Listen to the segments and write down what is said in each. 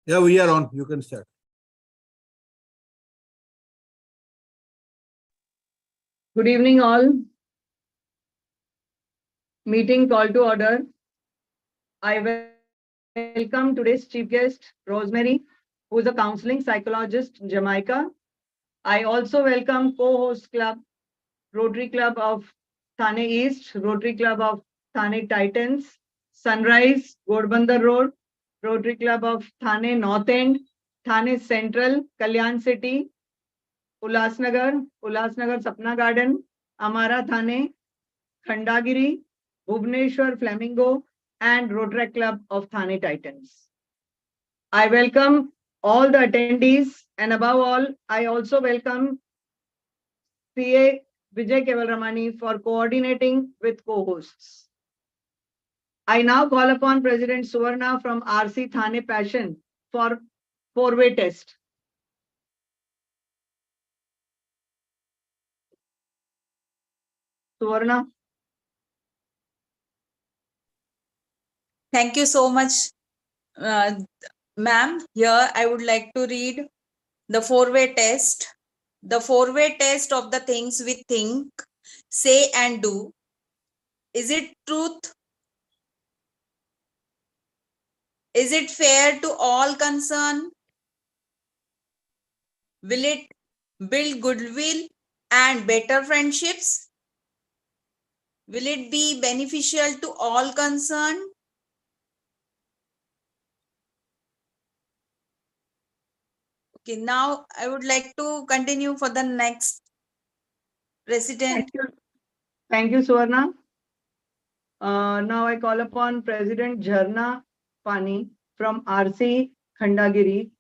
Yeah, we are on. You can start. Good evening, all. Meeting call to order. I welcome today's chief guest, Rosemarie, who is a counseling psychologist in Jamaica. I also welcome co-host club, Rotary Club of Thane East, Rotary Club of Thane Titans, Sunrise, Ghodbunder Road, Rotary Club of Thane North End, Thane Central, Kalyan City, Ulhasnagar Sapna Garden, Amaara Thane, Khandagiri, Bhubhaneshwar Flamingo, and Rotary Club of Thane Titans. I welcome all the attendees, and above all, I also welcome CA Vijay Kevalramani for coordinating with co-hosts. I now call upon President Suvarna from RC Thane Passion for four-way test. Suvarna. Thank you so much, ma'am. Here I would like to read the four-way test. The four-way test of the things we think, say and do. Is it truth? Is it fair to all concerned? Will it build goodwill and better friendships? Will it be beneficial to all concerned? Okay, now I would like to continue for the next president. Thank you, Suvarna. Now I call upon President Jharna Pani from RC Khandagiri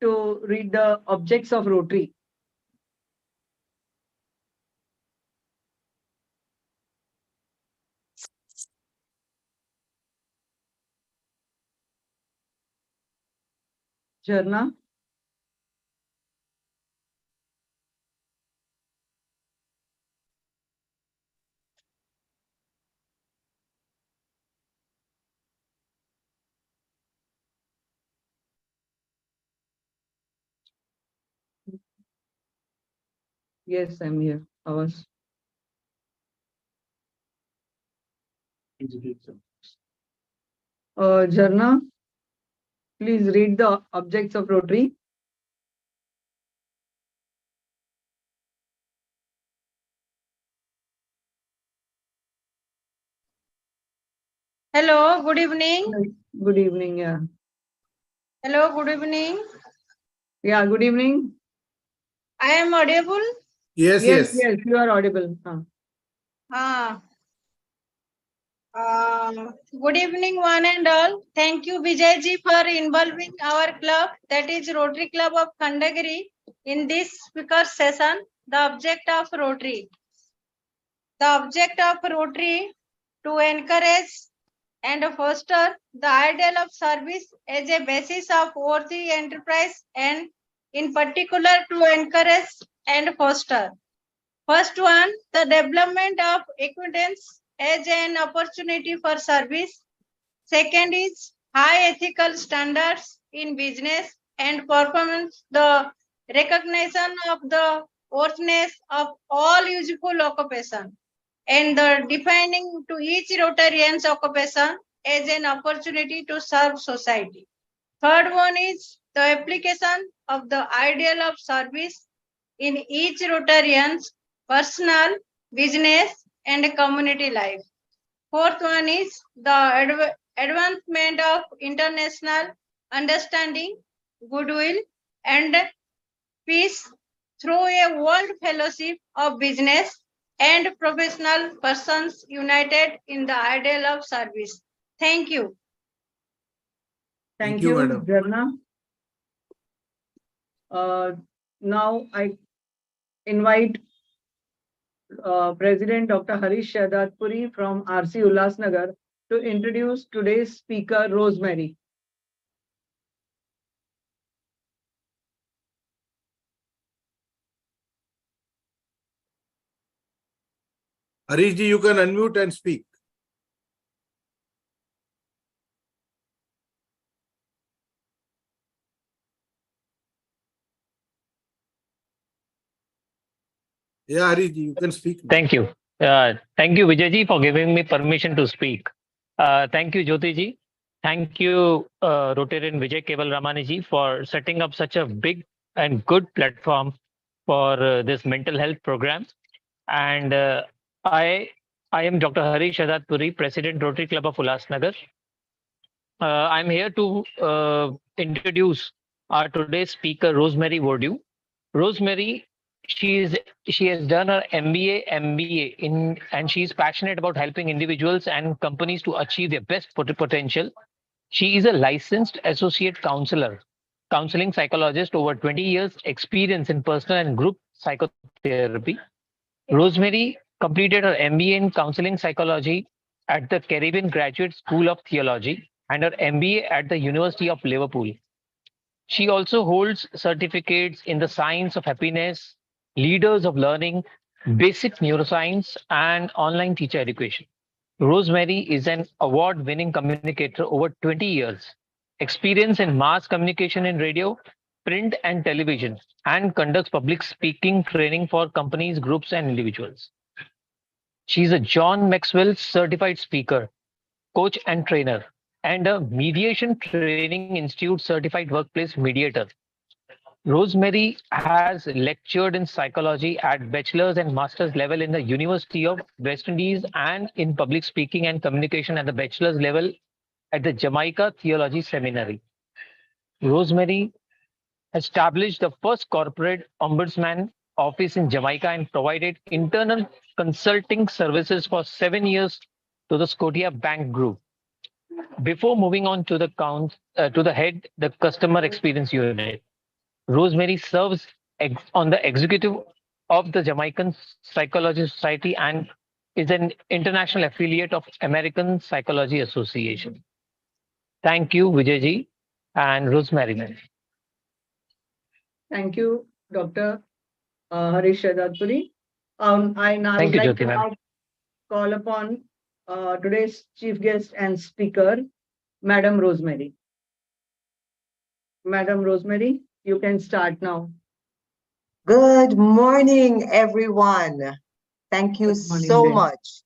to read the objects of Rotary. Jharna. Yes, I'm here. Awas. Jharna, please read the objects of Rotary. Hello, good evening. Good evening. Yeah. Hello, good evening. Yeah, good evening. I am audible. Yes, Yes, yes. yes, you are audible. Good evening, one and all. Thank you, Vijayji, for involving our club, that is Rotary Club of Khandagiri, in this speaker session. The object of Rotary. The object of Rotary to encourage and foster the ideal of service as a basis of worthy enterprise, and in particular to encourage and foster. First one, the development of acquaintance as an opportunity for service. Second is high ethical standards in business and performance, the recognition of the worthiness of all useful occupation, and the defining to each Rotarian's occupation as an opportunity to serve society. Third one is the application of the ideal of service in each Rotarian's personal, business, and community life. Fourth one is the advancement of international understanding, goodwill, and peace through a world fellowship of business and professional persons united in the ideal of service. Thank you. Thank you, you, madam. Jharna. Now I invite President Dr. Harish Shadatpuri from RC Ulhasnagar to introduce today's speaker, Rosemarie. Harish ji, you can unmute and speak. Yes, Yeah, Harish ji, you can speak now. Thank you. Thank you, Vijayji, for giving me permission to speak. Thank you, Jyotiji. Thank you, Rotarian Vijay Keval Ramaniji, for setting up such a big and good platform for this mental health program. And I am Dr. Harish Azad Puri, President, Rotary Club of Ulhasnagar. I'm here to introduce our today's speaker, Rosemarie Voordouw. Rosemary, she has done her MBA in, and she's passionate about helping individuals and companies to achieve their best potential. She is a licensed associate counselor, counseling psychologist, over 20 years experience in personal and group psychotherapy. Rosemary completed her MBA in counseling psychology at the Caribbean Graduate School of Theology and her MBA at the University of Liverpool. She also holds certificates in the science of happiness, leaders of learning, basic neuroscience, and online teacher education. Rosemary is an award-winning communicator over 20 years, experience in mass communication in radio, print, and television, and conducts public speaking training for companies, groups, and individuals. She is a John Maxwell certified speaker, coach, and trainer, and a Mediation Training Institute certified workplace mediator. Rosemary has lectured in psychology at bachelor's and master's level in the University of West Indies and in public speaking and communication at the bachelor's level at the Jamaica Theology Seminary. Rosemary established the first corporate ombudsman office in Jamaica and provided internal consulting services for 7 years to the Scotia Bank Group. Before moving on to the head, the customer experience unit, Rosemary serves on the executive of the Jamaican Psychology Society and is an international affiliate of American Psychology Association. Thank you, Vijayji and Rosemary, ma'am. Thank you, Dr. Harish Azad Puri. I now Thank would you, like Jyoti, to ma'am. now call upon today's chief guest and speaker, Madam Rosemary. Madam Rosemary, you can start now. Good morning, everyone. Thank you Good morning, so ma'am. much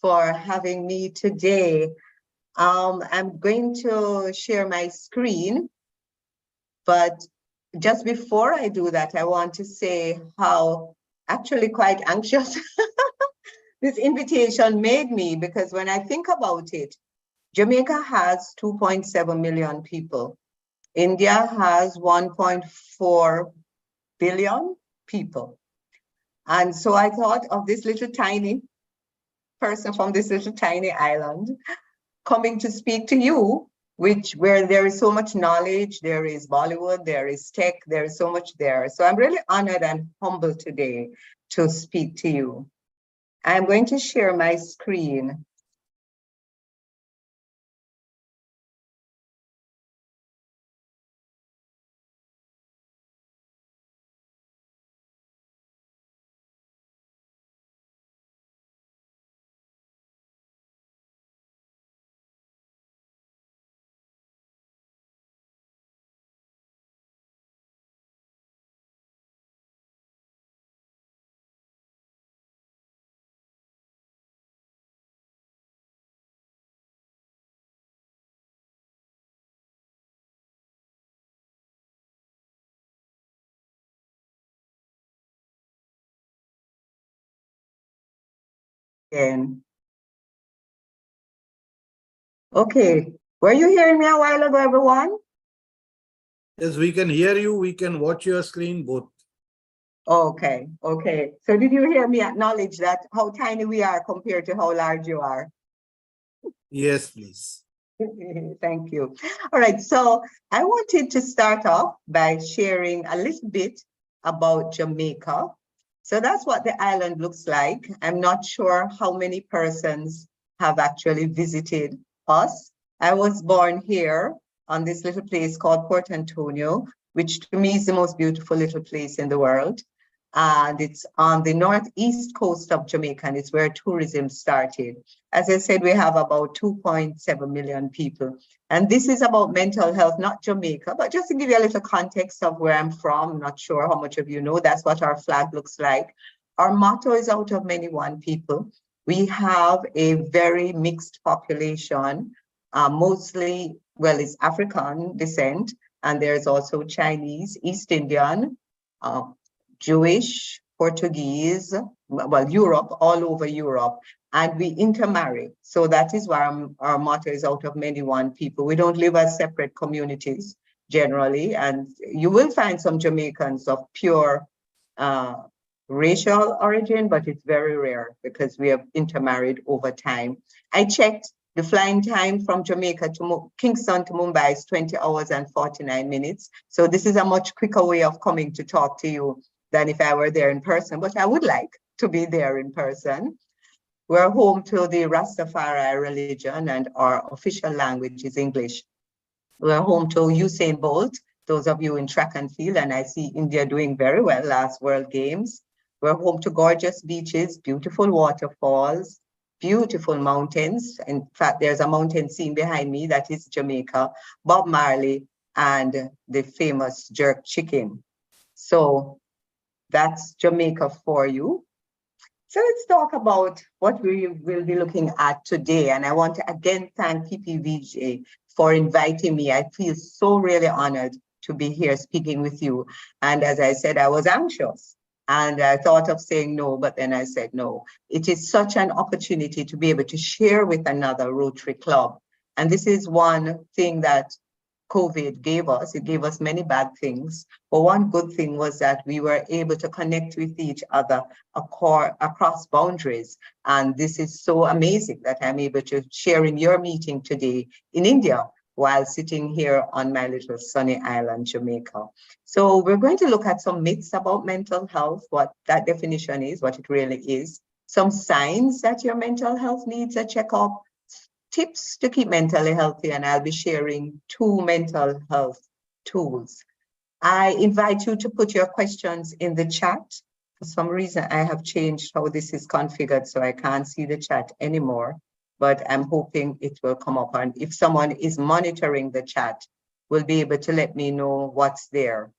for having me today. I'm going to share my screen, but just before I do that, I want to say how actually quite anxious this invitation made me, because when I think about it, Jamaica has 2.7 million people. India has 1.4 billion people. And so I thought of this little tiny person from this little tiny island coming to speak to you, where there is so much knowledge, there is Bollywood, there is tech, there is so much there. So I'm really honored and humbled today to speak to you. I'm going to share my screen. Again. Okay, were you hearing me a while ago, everyone? Yes, we can hear you. We can watch your screen both. Okay, okay. So did you hear me acknowledge that how tiny we are compared to how large you are? Yes, please. Thank you. All right, so I wanted to start off by sharing a little bit about Jamaica. So that's what the island looks like. I'm not sure how many persons have actually visited us. I was born here on this little place called Port Antonio, which to me is the most beautiful little place in the world. And it's on the northeast coast of Jamaica, and it's where tourism started. As I said, we have about 2.7 million people. And this is about mental health, not Jamaica, but just to give you a little context of where I'm from, I'm not sure how much of you know, that's what our flag looks like. Our motto is out of many one people. We have a very mixed population, mostly, well, it's African descent, and there's also Chinese, East Indian, Jewish, Portuguese, well, Europe, all over Europe, and we intermarry. So that is why our motto is out of many one people. We don't live as separate communities generally, and you will find some Jamaicans of pure racial origin, but it's very rare because we have intermarried over time. I checked the flying time from Jamaica to Kingston to Mumbai is 20 hours and 49 minutes. So this is a much quicker way of coming to talk to you than if I were there in person, but I would like to be there in person. We're home to the Rastafari religion and our official language is English. We're home to Usain Bolt, those of you in track and field, and I see India doing very well last World Games. We're home to gorgeous beaches, beautiful waterfalls, beautiful mountains. In fact, there's a mountain scene behind me that is Jamaica, Bob Marley, and the famous jerk chicken. So that's Jamaica for you. So let's talk about what we will be looking at today. And I want to again thank PPVJ for inviting me. I feel so really honored to be here speaking with you. And as I said, I was anxious. And I thought of saying no, but then I said no. It is such an opportunity to be able to share with another Rotary Club. And this is one thing that COVID gave us. It gave us many bad things. But one good thing was that we were able to connect with each other across boundaries. And this is so amazing that I'm able to share in your meeting today in India, while sitting here on my little sunny island, Jamaica. So we're going to look at some myths about mental health, what that definition is, what it really is, some signs that your mental health needs a checkup, tips to keep mentally healthy, and I'll be sharing 2 mental health tools. I invite you to put your questions in the chat. For some reason, I have changed how this is configured, so I can't see the chat anymore. But I'm hoping it will come up. And if someone is monitoring the chat, will be able to let me know what's there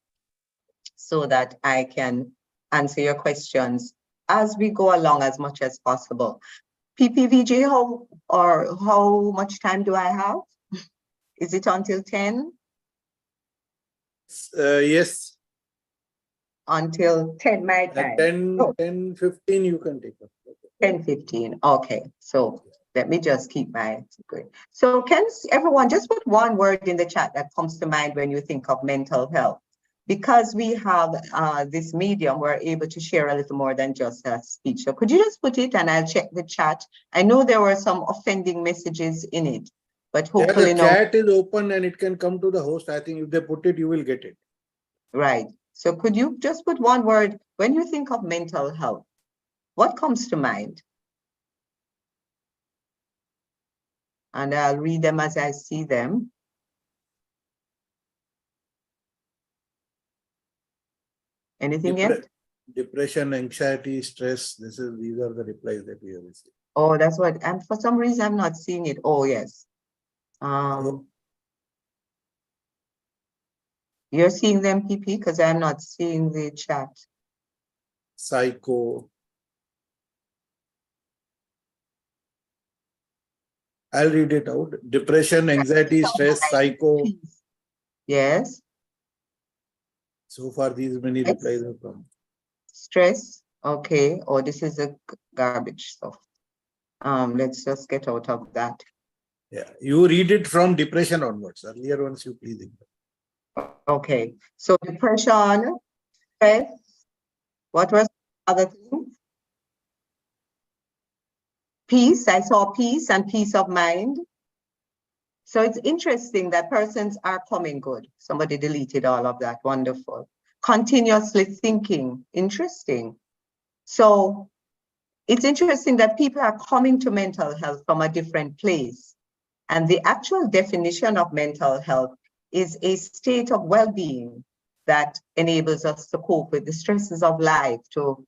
so that I can answer your questions as we go along as much as possible. PPVJ, how much time do I have? Is it until 10? Yes. Until 10 my At time. 10:15 you can take it. 10:15. Okay. So let me just keep my screen. So can everyone just put one word in the chat that comes to mind when you think of mental health? Because we have this medium, we're able to share a little more than just a speech. So could you just put it and I'll check the chat. I know there were some offending messages in it, but hopefully the chat is open and it can come to the host. I think if they put it, you will get it. Right. So could you just put one word, when you think of mental health, what comes to mind? And I'll read them as I see them. Anything yet? Depression, anxiety, stress. These are the replies that we have received. Oh, that's what, and for some reason I'm not seeing it. Oh, yes. You're seeing them, PP, because I'm not seeing the chat. Psycho. I'll read it out. Depression, anxiety, stress, psycho. Yes. So far, these many replies have come. Stress. Okay. Oh, this is the garbage stuff. Let's just get out of that. Yeah. You read it from depression onwards. Earlier ones you please ignore. Okay. So depression, stress. What was the other thing? Peace. I saw peace and peace of mind. So it's interesting that persons are coming good. Somebody deleted all of that. Wonderful. Continuously thinking. Interesting. So it's interesting that people are coming to mental health from a different place. And the actual definition of mental health is a state of well-being that enables us to cope with the stresses of life, to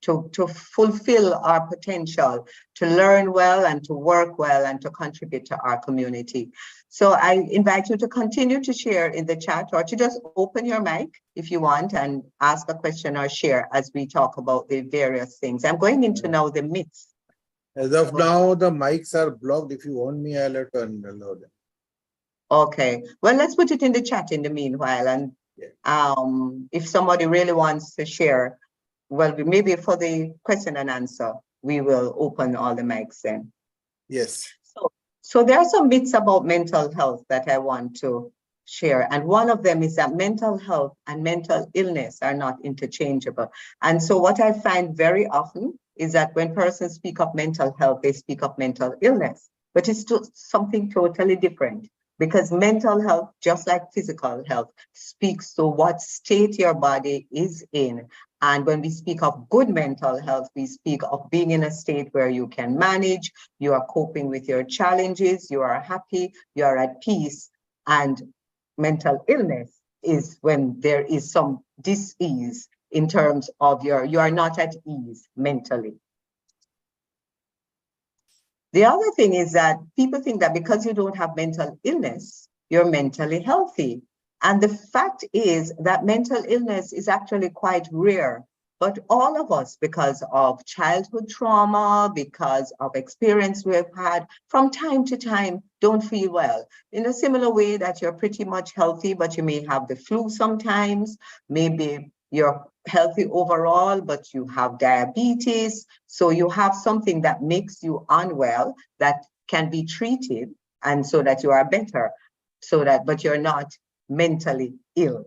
fulfill our potential, to learn well and to work well and to contribute to our community. So I invite you to continue to share in the chat or to just open your mic if you want and ask a question or share as we talk about the various things. I'm going into now the myths. As of now, the mics are blocked. If you want me, I'll have to allow them. Okay, well, let's put it in the chat in the meanwhile. And if somebody really wants to share, well, maybe for the question and answer, we will open all the mics then. Yes. So there are some myths about mental health that I want to share. And one of them is that mental health and mental illness are not interchangeable. And so what I find very often is that when persons speak of mental health, they speak of mental illness, but it's something totally different. Because mental health, just like physical health, speaks to what state your body is in. And when we speak of good mental health, we speak of being in a state where you can manage, you are coping with your challenges, you are happy, you are at peace. And mental illness is when there is some dis-ease in terms of you are not at ease mentally. The other thing is that people think that because you don't have mental illness, you're mentally healthy. And the fact is that mental illness is actually quite rare. But all of us, because of childhood trauma, because of experience we've had, from time to time, don't feel well. In a similar way that you're pretty much healthy, but you may have the flu sometimes, maybe you're healthy overall, but you have diabetes. So you have something that makes you unwell that can be treated, and so that you are better, but you're not mentally ill.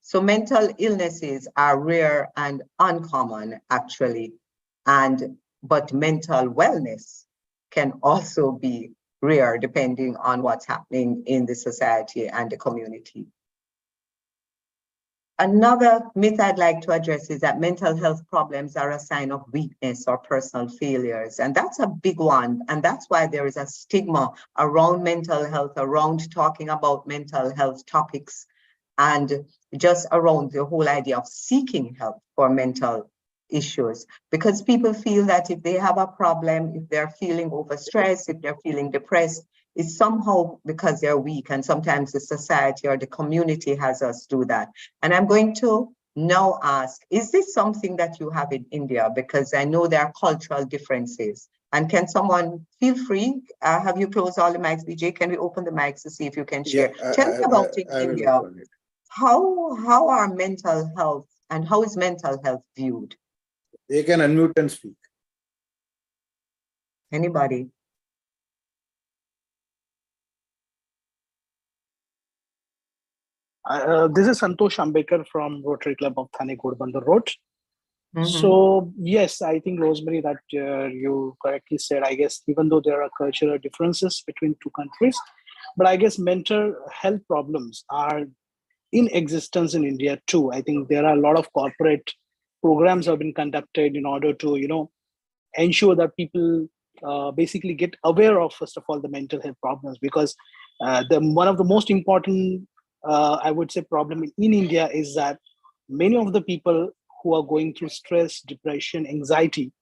So mental illnesses are rare and uncommon, actually, but mental wellness can also be rare depending on what's happening in the society and the community. Another myth I'd like to address is that mental health problems are a sign of weakness or personal failures. And that's a big one. And that's why there is a stigma around mental health, around talking about mental health topics, and just around the whole idea of seeking help for mental issues. Because people feel that if they have a problem, if they're feeling overstressed, if they're feeling depressed, it's somehow because they're weak, and sometimes the society or the community has us do that. And I'm going to now ask, is this something that you have in India? Because I know there are cultural differences. And can someone feel free? Have you closed all the mics, BJ? Can we open the mics to see if you can share? Yeah, Tell me about in I will India. open it. How are mental health and how is mental health viewed? They can unmute and speak. Anybody? This is Santosh Ambekar from Rotary Club of Thane Ghodbunder Road. Mhm. So yes, I think Rosemary, that you correctly said, I guess, even though there are cultural differences between two countries, but I guess mental health problems are in existence in India too. I think there are a lot of corporate programs have been conducted in order to, ensure that people basically get aware of, first of all, the mental health problems, because one of the most important, I would say, problem in India is that many of the people who are going through stress, depression, anxiety,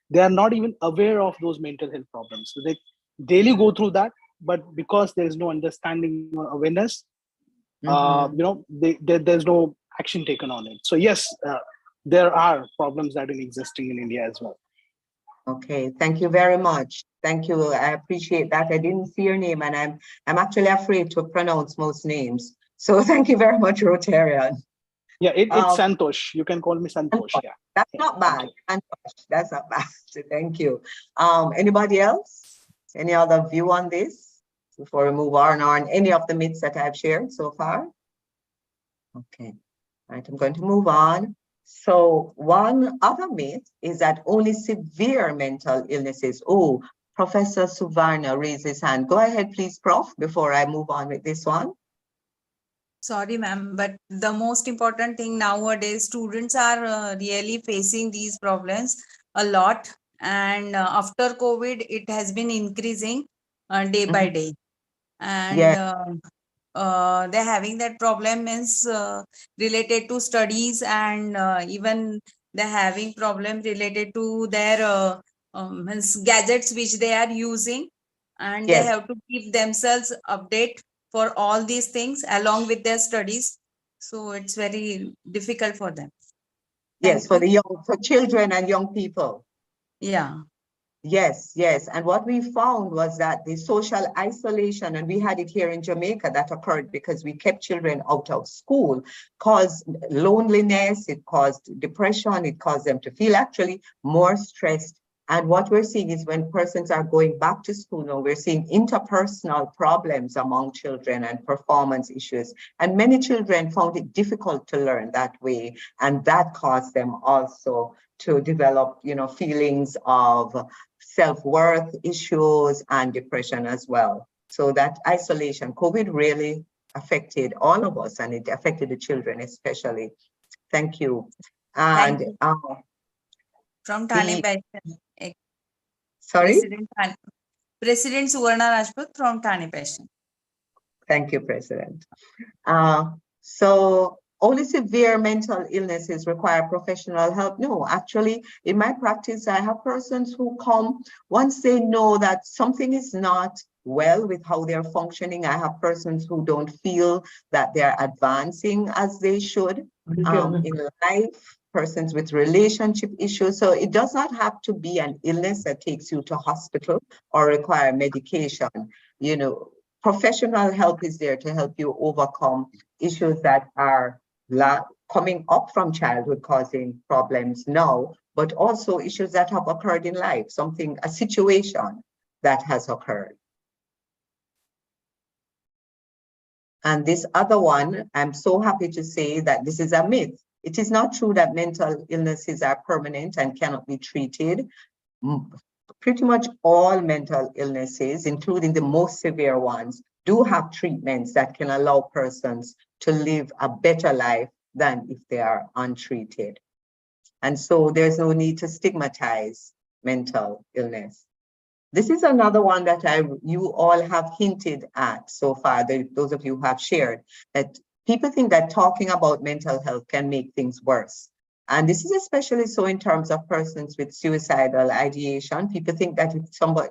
they are not even aware of those mental health problems. So they daily go through that, but because there is no understanding or awareness, there's no action taken on it. So yes, there are problems that are existing in India as well. Okay, thank you very much. Thank you. I appreciate that. I didn't see your name, and I'm actually afraid to pronounce most names. So thank you very much, Rotarian. Yeah, it's Santosh. You can call me Santosh. Yeah, that's not bad. Santosh, that's not bad. So thank you. Anybody else? Any other view on this before we move on any of the myths that I've shared so far? Okay, right. I'm going to move on. So one other myth is that only severe mental illnesses. Oh, Professor Suvarna raised his hand. Go ahead, please, Prof, before I move on with this one. Sorry, ma'am, but the most important thing nowadays, students are really facing these problems a lot. And after COVID, it has been increasing day by day. And they're having that problem means related to studies, and even they're having problem related to their means gadgets which they are using, and they Yes. have to keep themselves update for all these things along with their studies. So it's very difficult for them. Yes, Thank you. for children and young people. Yeah. Yes, yes. And what we found was that the social isolation, and we had it here in Jamaica, that occurred because we kept children out of school, caused loneliness, it caused depression, it caused them to feel actually more stressed. And what we're seeing is when persons are going back to school now, we're seeing interpersonal problems among children and performance issues. And many children found it difficult to learn that way. And that caused them also to develop, feelings of self-worth issues and depression as well. So that isolation, COVID really affected all of us, and it affected the children especially. Thank you. And Thank you. From Thane Passion. sorry? President Suvarna Rajput from Thane Passion. Thank you, President. So only severe mental illnesses require professional help? No, actually, in my practice, I have persons who come once they know that something is not well with how they're functioning. I have persons who don't feel that they're advancing as they should in life, persons with relationship issues. So it does not have to be an illness that takes you to hospital or require medication. Professional help is there to help you overcome issues that are coming up from childhood causing problems now, but also issues that have occurred in life, a situation that has occurred. And this other one, I'm so happy to say that this is a myth. It is not true that mental illnesses are permanent and cannot be treated. Pretty much all mental illnesses, including the most severe ones, do have treatments that can allow persons to live a better life than if they are untreated. And so there's no need to stigmatize mental illness. This is another one that you all have hinted at so far, those of you who have shared, that people think that talking about mental health can make things worse. And this is especially so in terms of persons with suicidal ideation. People think that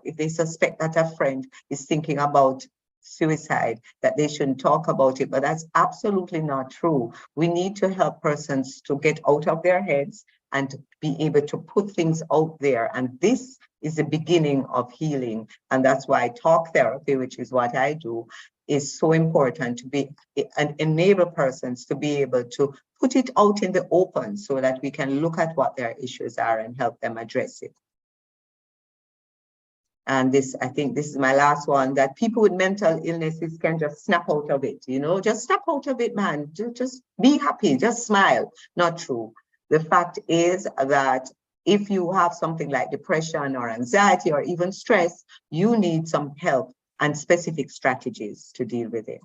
if they suspect that a friend is thinking about suicide, that they shouldn't talk about it, but that's absolutely not true. We need to help persons to get out of their heads and to be able to put things out there. And this is the beginning of healing. And that's why talk therapy, which is what I do, is so important to be and enable persons to be able to put it out in the open so that we can look at what their issues are and help them address it. And I think this is my last one, that people with mental illnesses can just snap out of it, just snap out of it, man. Just be happy, just smile. Not true. The fact is that if you have something like depression or anxiety or even stress, you need some help and specific strategies to deal with it.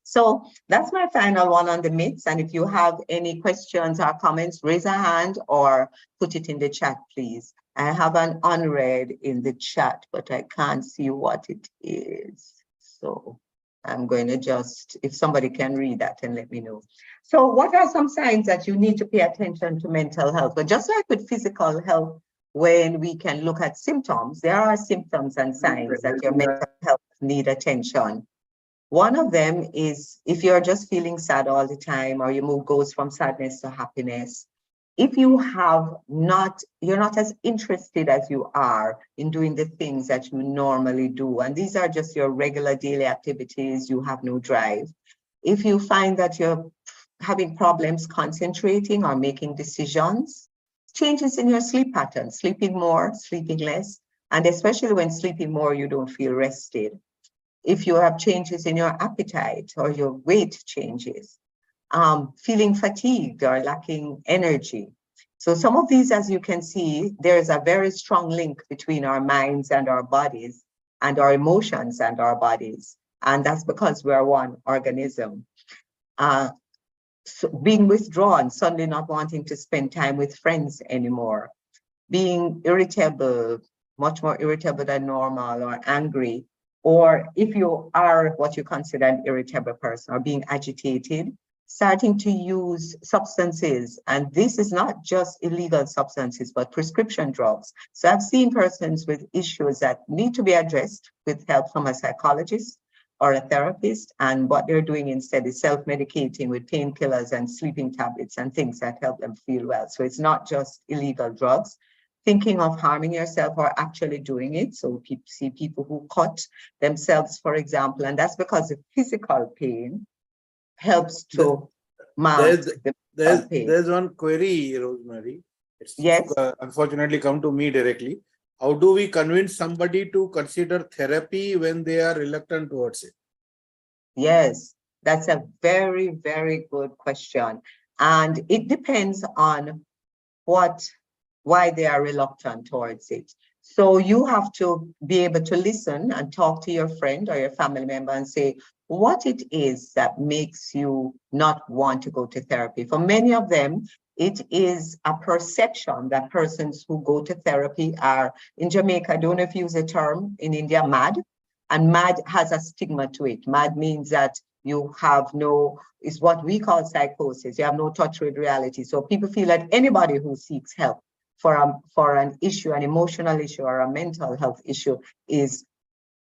So that's my final one on the myths. And if you have any questions or comments, raise a hand or put it in the chat, please. I have an unread in the chat, but I can't see what it is. So I'm going to just, if somebody can read that and let me know. So what are some signs that you need to pay attention to mental health? But just like with physical health, when we can look at symptoms, there are symptoms and signs that your mental health need attention. One of them is if you're just feeling sad all the time, or your mood goes from sadness to happiness. If you you're not as interested as you are in doing the things that you normally do, and these are just your regular daily activities, you have no drive. If you find that you're having problems concentrating or making decisions, changes in your sleep pattern, sleeping more, sleeping less, and especially when sleeping more, you don't feel rested. If you have changes in your appetite or your weight changes, feeling fatigued or lacking energy. So some of these, as you can see, there is a very strong link between our minds and our bodies and our emotions and our bodies. And that's because we're one organism. So being withdrawn, suddenly not wanting to spend time with friends anymore, being irritable, much more irritable than normal, or angry, or if you are what you consider an irritable person or being agitated, starting to use substances. And this is not just illegal substances, but prescription drugs. So I've seen persons with issues that need to be addressed with help from a psychologist or a therapist. And what they're doing instead is self-medicating with painkillers and sleeping tablets and things that help them feel well. So it's not just illegal drugs. Thinking of harming yourself or actually doing it. So people see people who cut themselves, for example, and that's because the physical pain helps to mask the mental pain. There's one query, Rosemary. It's Yes. Unfortunately come to me directly. How do we convince somebody to consider therapy when they are reluctant towards it? Yes, that's a very, very good question. And it depends on why they are reluctant towards it. So you have to be able to listen and talk to your friend or your family member and say what it is that makes you not want to go to therapy. For many of them, it is a perception that persons who go to therapy are, in Jamaica, I don't know if you use the term, in India, mad. And mad has a stigma to it. Mad means that you have no, is what we call psychosis. You have no touch with reality. So people feel that anybody who seeks help for an issue, an emotional issue or a mental health issue is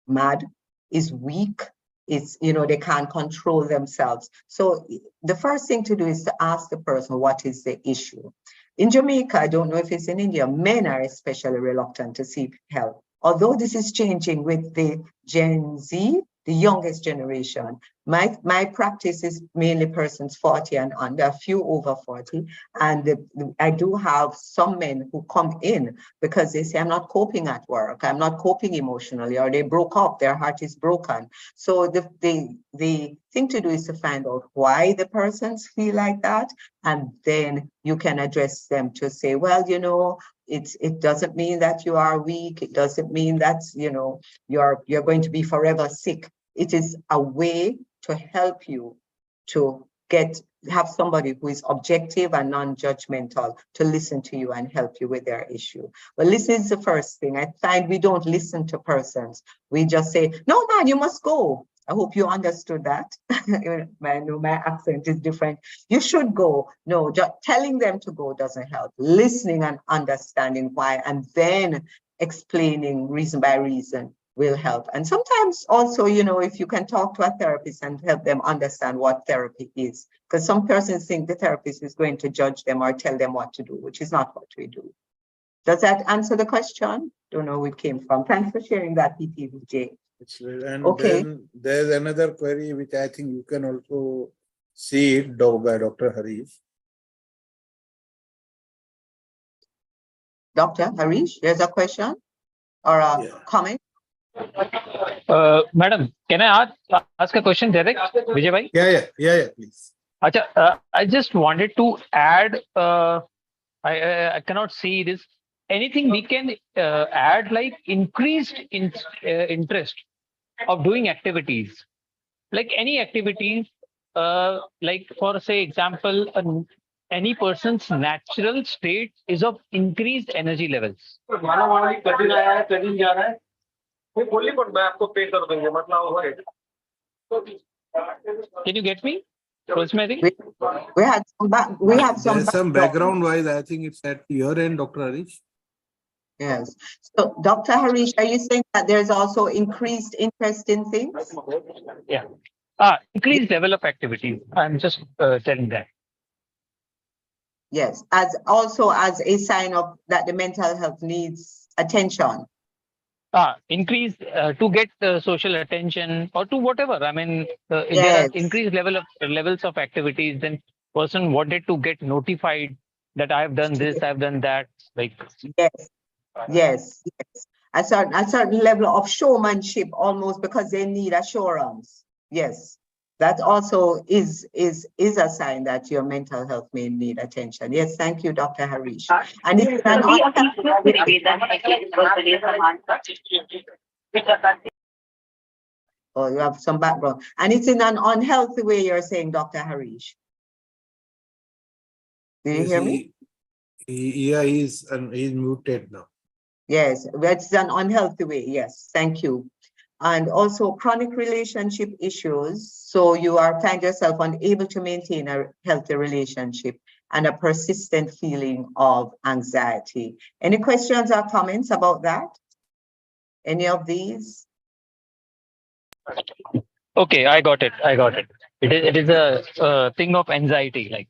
mad, is weak, is, they can't control themselves. So the first thing to do is to ask the person, what is the issue? In Jamaica, I don't know if it's in India, men are especially reluctant to seek help. Although this is changing with the Gen Z, the youngest generation. My practice is mainly persons 40 and under, a few over 40. And I do have some men who come in because they say, I'm not coping at work, I'm not coping emotionally, or they broke up, their heart is broken. So the thing to do is to find out why the persons feel like that. And then you can address them to say, well, it doesn't mean that you are weak. It doesn't mean that, you're going to be forever sick. It is a way to help you to have somebody who is objective and non-judgmental to listen to you and help you with their issue. But listen is the first thing. I find we don't listen to persons. We just say, no, man, you must go. I hope you understood that. I know my accent is different. You should go. No, just telling them to go doesn't help. Listening and understanding why, and then explaining reason by reason will help. And sometimes also, if you can talk to a therapist and help them understand what therapy is, because some persons think the therapist is going to judge them or tell them what to do, which is not what we do. Does that answer the question? Don't know where it came from. Thanks for sharing that, PTVJ. And Okay. then there's another query which I think you can also see it by Dr. Harish. Dr. Harish, there's a question or a comment? Madam, can I ask a question direct, Vijay bhai? Yeah, please. Acha, I just wanted to add, I cannot see this. Anything we can add, like increased interest of doing activities, like any activities, like for say example, any person's natural state is of increased energy levels. Can you get me, Rosemary? We have There's some background wise, I think it's at your end, Dr. Harish. Yes. So, Dr. Harish, are you saying that there's also increased interest in things? Yeah. Increased level of activity. I'm just telling that. Yes, as a sign of that the mental health needs attention. Increase to get social attention or to whatever. I mean, if there Yes. are increased levels of activities, then person wanted to get notified that I've done this, I've done that. Like Yes. A certain level of showmanship almost because they need assurance. Yes. That also is a sign that your mental health may need attention. Yes, thank you, Dr. Harish. And it's oh, you have some background. And it's in an unhealthy way, you're saying, Dr. Harish. Do you hear me? Yeah, he's muted now. Yes, it's an unhealthy way. Yes, thank you. and also chronic relationship issues. So you find yourself unable to maintain a healthy relationship and a persistent feeling of anxiety. Any questions or comments about that? Any of these? Okay, I got it. I got it. It is a thing of anxiety, like.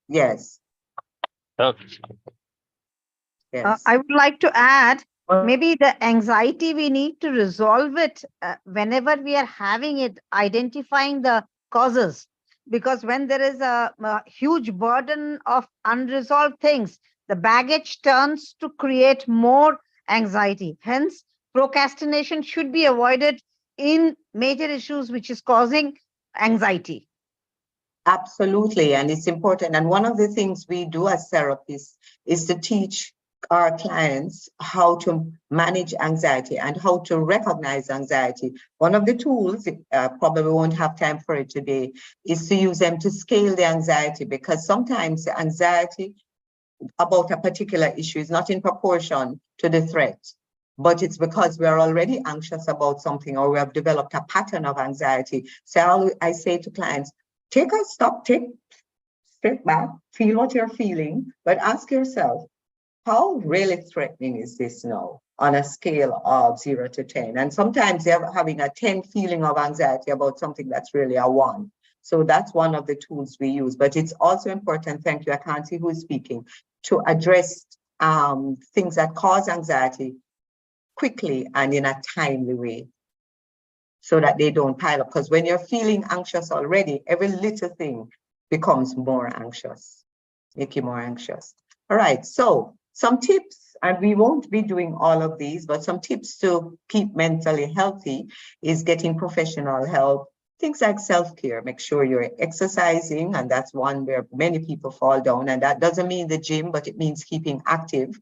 Yes, Okay. yes. I would like to add, maybe the anxiety, we need to resolve it whenever we are having it, identifying the causes. Because when there is a huge burden of unresolved things, the baggage turns to create more anxiety. Hence, procrastination should be avoided in major issues which is causing anxiety. Absolutely, and it's important. And one of the things we do as therapists is to teach our clients how to manage anxiety and how to recognize anxiety. One of the tools, probably won't have time for it today, is to use them to scale the anxiety, because sometimes the anxiety about a particular issue is not in proportion to the threat, but it's because we're already anxious about something or we have developed a pattern of anxiety. So I say to clients, take a stop, step back, feel what you're feeling, but ask yourself, how really threatening is this now on a scale of 0 to 10? And sometimes they're having a 10 feeling of anxiety about something that's really a 1. So that's one of the tools we use. But it's also important, thank you, I can't see who is speaking, to address things that cause anxiety quickly and in a timely way, so that they don't pile up. Because when you're feeling anxious already, every little thing becomes more anxious, make you more anxious. All right, so some tips, and we won't be doing all of these, but some tips to keep mentally healthy is getting professional help. Things like self-care, make sure you're exercising, and that's one where many people fall down, and that doesn't mean the gym, but it means keeping active,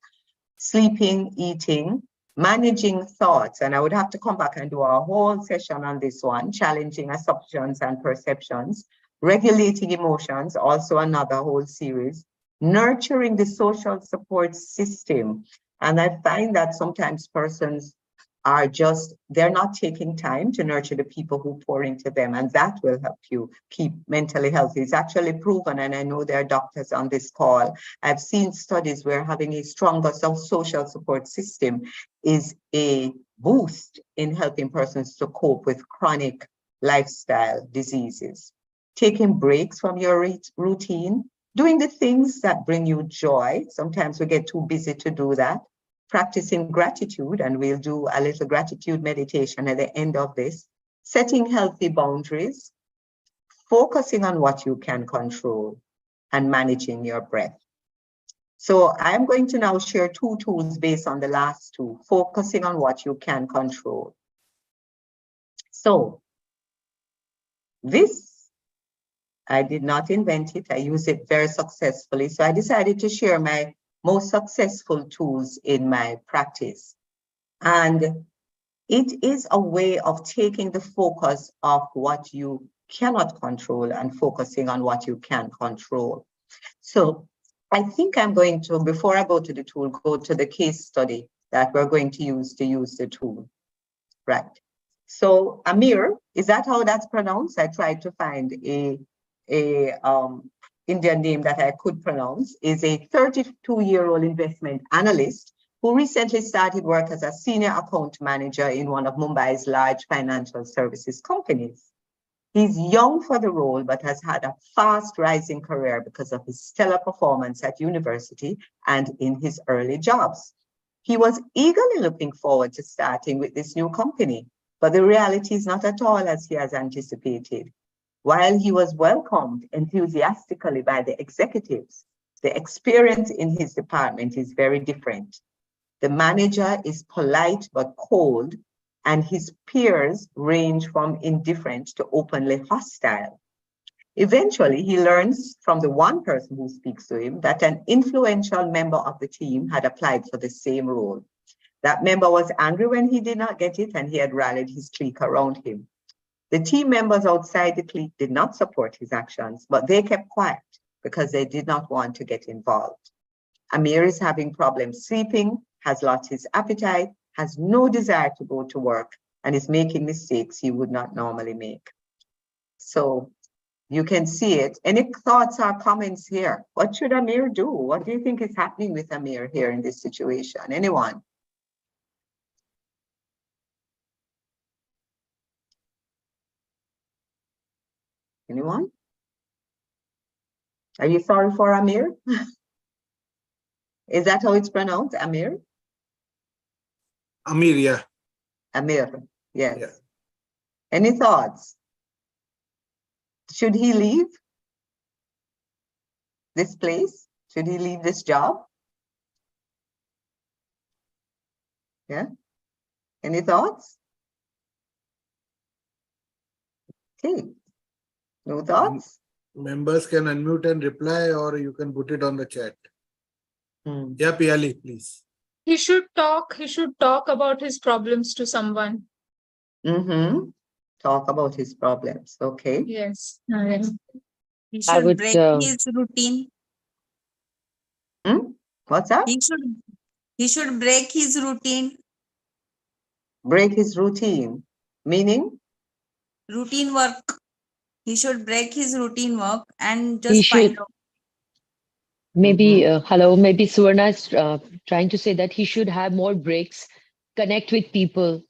sleeping, eating, managing thoughts, and I would have to come back and do a whole session on this one, challenging assumptions and perceptions, regulating emotions, also another whole series, nurturing the social support system. And I find that sometimes persons are they're not taking time to nurture the people who pour into them, and that will help you keep mentally healthy. It's actually proven, and I know there are doctors on this call. I've seen studies where having a stronger social support system is a boost in helping persons to cope with chronic lifestyle diseases. Taking breaks from your routine, doing the things that bring you joy. Sometimes we get too busy to do that. Practicing gratitude, and we'll do a little gratitude meditation at the end of this. Setting healthy boundaries, focusing on what you can control, and managing your breath. So I'm going to now share 2 tools based on the last 2, focusing on what you can control. So this, I did not invent it. I use it very successfully. So I decided to share my most successful tools in my practice. And it is a way of taking the focus of what you cannot control and focusing on what you can control. So I think I'm going to, before I go to the tool, go to the case study that we're going to use the tool. Right. So Amir, is that how that's pronounced? I tried to find a Indian name that I could pronounce, is a 32-year-old investment analyst who recently started work as a senior account manager in one of Mumbai's large financial services companies. He's young for the role, but has had a fast rising career because of his stellar performance at university and in his early jobs. He was eagerly looking forward to starting with this new company, but the reality is not at all as he has anticipated. While he was welcomed enthusiastically by the executives, the experience in his department is very different. The manager is polite but cold, and his peers range from indifferent to openly hostile. Eventually, he learns from the one person who speaks to him that an influential member of the team had applied for the same role. That member was angry when he did not get it, and he had rallied his clique around him. The team members outside the clique did not support his actions, but they kept quiet because they did not want to get involved. Amir is having problems sleeping, has lost his appetite, has no desire to go to work, and is making mistakes he would not normally make. So you can see it. Any thoughts or comments here? What should Amir do? What do you think is happening with Amir here in this situation? Anyone? Anyone? Are you sorry for Amir? Is that how it's pronounced, Amir? Amir, yeah. Amir, yes. Yeah. Any thoughts? Should he leave this place? Should he leave this job? Yeah. Any thoughts? Okay. No thoughts? Members can unmute and reply, or you can put it on the chat. Hmm. Yeah, Piali, please. He should talk about his problems to someone. Mm-hmm. Talk about his problems. Okay. Yes. He I should would, break his routine. What's that? He should break his routine. Break his routine. Meaning? Routine work. He should break his routine work and He just find should- out. maybe, hello, maybe Suvarna is trying to say that he should have more breaks, connect with people.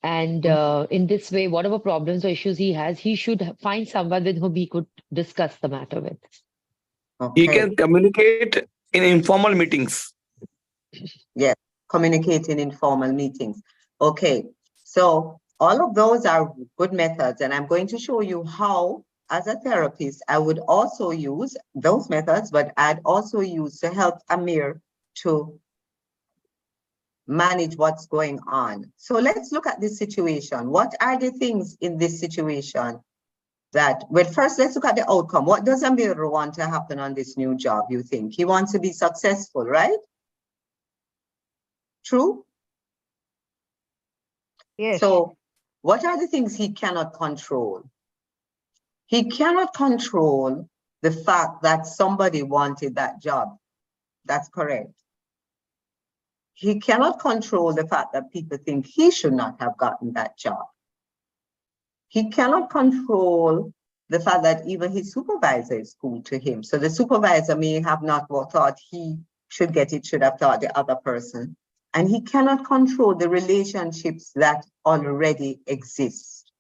And in this way, whatever problems or issues he has, he should find someone with whom he could discuss the matter with. He Okay. can communicate in informal meetings. Yes, communicate in informal meetings. Okay, so all of those are good methods, and I'm going to show you how, as a therapist, I would also use those methods, but I'd also use to help Amir to manage what's going on. So let's look at this situation. What are the things in this situation that, well, first let's look at the outcome. What does Amir want to happen on this new job, you think? He wants to be successful, right? True? Yes. So what are the things he cannot control? He cannot control the fact that somebody wanted that job. That's correct. He cannot control the fact that people think he should not have gotten that job. He cannot control the fact that even his supervisor is cool to him. So the supervisor may have not thought he should get it, should have thought the other person. And he cannot control the relationships that already exist.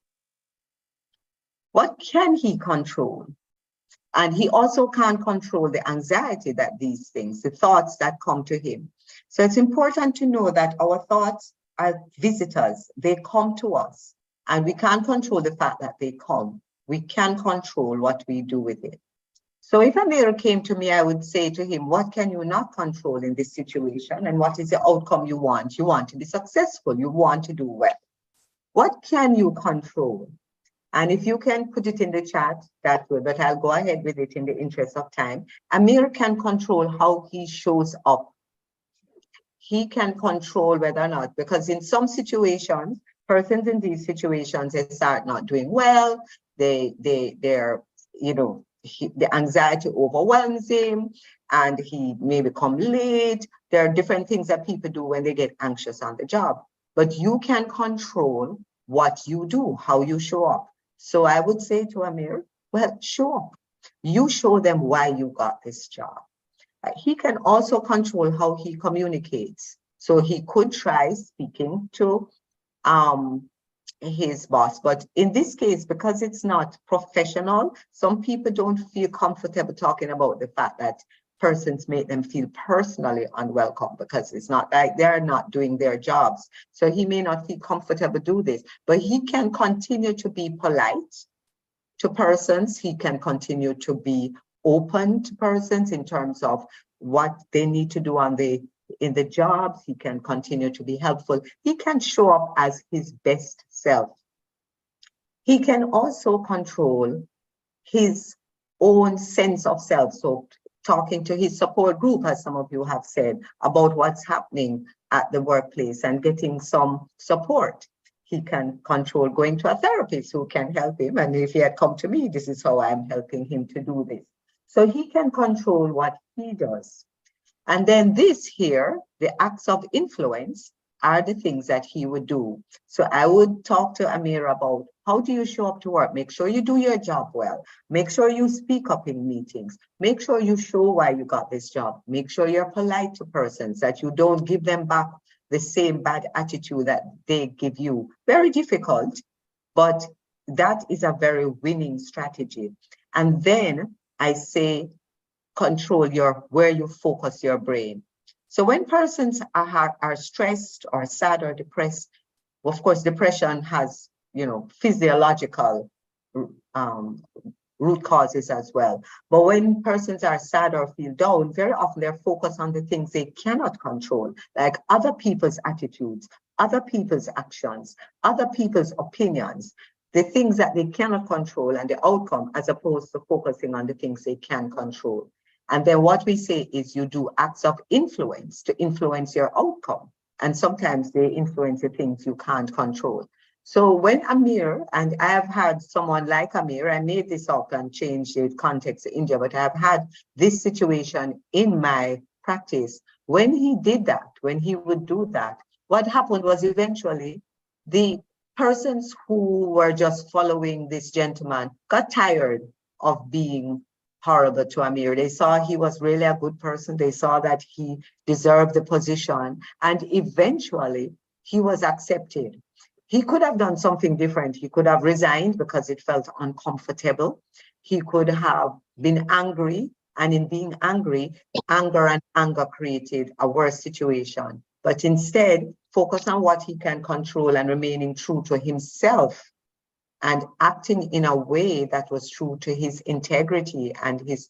What can he control? And he also can't control the anxiety that these things, the thoughts that come to him. So it's important to know that our thoughts are visitors. They come to us, and we can't control the fact that they come. We can control what we do with it. So if Amir came to me, I would say to him, what can you not control in this situation? And what is the outcome you want? You want to be successful. You want to do well. What can you control? And if you can put it in the chat, that way, but I'll go ahead with it in the interest of time. Amir can control how he shows up. He can control whether or not, because in some situations, persons in these situations, they start not doing well. They're, you know, the anxiety overwhelms him and he may become late. There are different things that people do when they get anxious on the job, but you can control what you do, how you show up. So I would say to Amir, well, show up. You show them why you got this job. He can also control how he communicates. So he could try speaking to his boss, but in this case, because it's not professional, some people don't feel comfortable talking about the fact that persons make them feel personally unwelcome because it's not like they're not doing their jobs. So he may not feel comfortable do this, but he can continue to be polite to persons. He can continue to be open to persons in terms of what they need to do in the jobs. He can continue to be helpful. He can show up as his best self. He can also control his own sense of self. So talking to his support group, as some of you have said, about what's happening at the workplace and getting some support. He can control going to a therapist who can help him. And if he had come to me, this is how I'm helping him to do this. So he can control what he does. And then this here, the acts of influence, are the things that he would do. So I would talk to Amir about how do you show up to work? Make sure you do your job well. Make sure you speak up in meetings. Make sure you show why you got this job. Make sure you're polite to persons, that you don't give them back the same bad attitude that they give you. Very difficult, but that is a very winning strategy. And then I say, control where you focus your brain. So when persons are stressed or sad or depressed, of course, depression has, physiological root causes as well. But when persons are sad or feel down, very often they're focused on the things they cannot control, like other people's attitudes, other people's actions, other people's opinions, the things that they cannot control and the outcome, as opposed to focusing on the things they can control. And then what we say is you do acts of influence to influence your outcome. And sometimes they influence the things you can't control. So when Amir, and I have had someone like Amir, I made this up and changed the context to India, but I have had this situation in my practice. When he did that, when he would do that, what happened was eventually the persons who were just following this gentleman got tired of being horrible to Amir. They saw he was really a good person. They saw that he deserved the position, and eventually he was accepted. He could have done something different. He could have resigned because it felt uncomfortable. He could have been angry, and in being angry, anger created a worse situation. But instead, focus on what he can control and remaining true to himself and acting in a way that was true to his integrity and his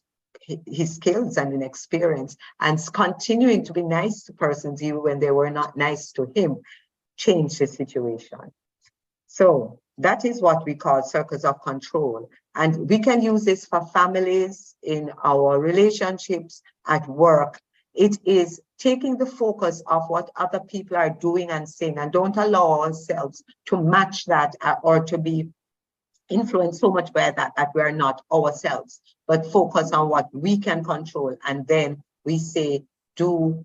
skills and experience, and continuing to be nice to persons even when they were not nice to him, change the situation. So that is what we call circles of control. And we can use this for families, in our relationships, at work. It is taking the focus of what other people are doing and saying, and don't allow ourselves to match that or to be influenced so much by that we are not ourselves, but focus on what we can control. And then we say, do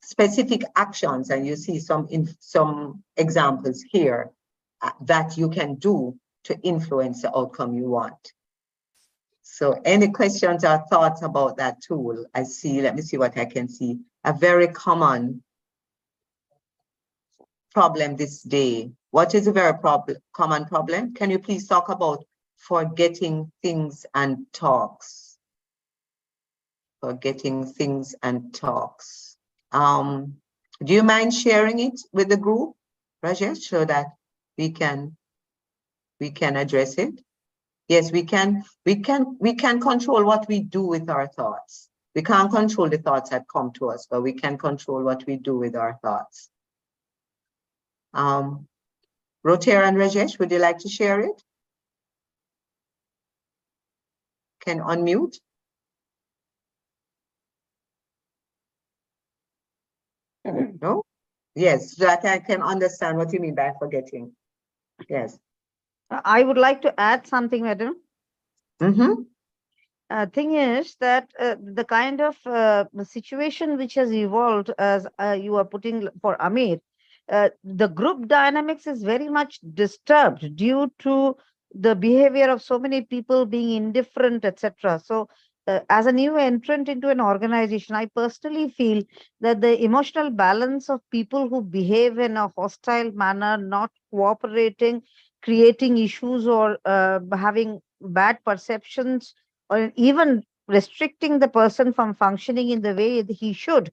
specific actions, and you see some examples here that you can do to influence the outcome you want. So any questions or thoughts about that tool? I see, let me see what I can see. A very common problem this day. What is a very common problem? Can you please talk about forgetting things and talks? Forgetting things and talks. Do you mind sharing it with the group, Rajesh, so that we can address it? Yes, we can control what we do with our thoughts. We can't control the thoughts that come to us, but we can control what we do with our thoughts. Rotary and Rajesh, would you like to share it? Can unmute. No? Yes, so that I can understand what you mean by forgetting. Yes. I would like to add something, madam. Mm-hmm. Thing is that the kind of situation which has evolved, as you are putting for Amir, the group dynamics is very much disturbed due to the behavior of so many people being indifferent, etc. So as a new entrant into an organization, I personally feel that the emotional balance of people who behave in a hostile manner, not cooperating, creating issues, or having bad perceptions, or even restricting the person from functioning in the way he should,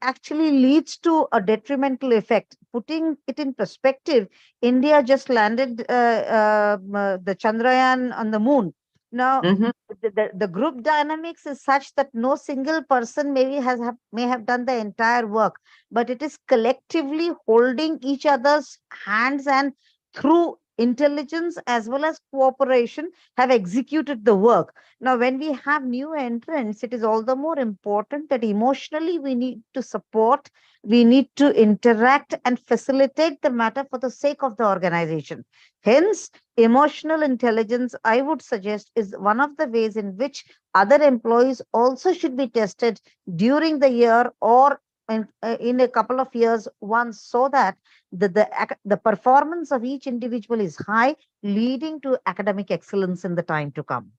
actually leads to a detrimental effect. Putting it in perspective, India just landed the Chandrayaan on the moon. Now, the group dynamics is such that no single person may have done the entire work, but it is collectively holding each other's hands, and through intelligence as well as cooperation have executed the work. Now, when we have new entrants, it is all the more important that emotionally we need to support, we need to interact and facilitate the matter for the sake of the organization. Hence, emotional intelligence, I would suggest, is one of the ways in which other employees also should be tested during the year or in a couple of years, one saw that the performance of each individual is high, leading to academic excellence in the time to come.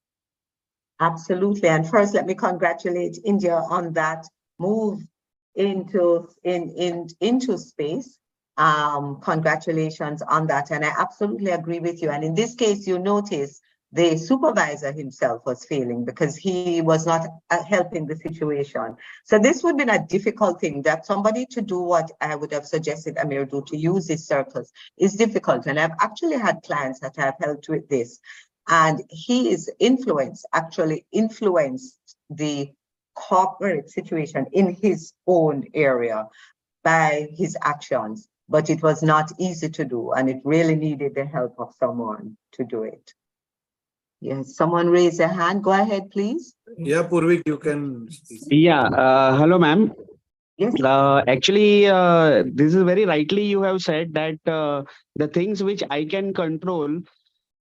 Absolutely. And first, let me congratulate India on that move into space. Congratulations on that. And I absolutely agree with you. And in this case, you notice the supervisor himself was failing because he was not helping the situation. So this would have been a difficult thing, that somebody to do what I would have suggested Amir do, to use this circus, is difficult. And I've actually had clients that I've helped with this. And actually influenced the corporate situation in his own area by his actions. But it was not easy to do, and it really needed the help of someone to do it. Yes, someone raise their hand. Go ahead, please. Yeah, Purvik, you can speak. Yeah, hello, ma'am. Yes. Actually, this is very rightly you have said that the things which I can control,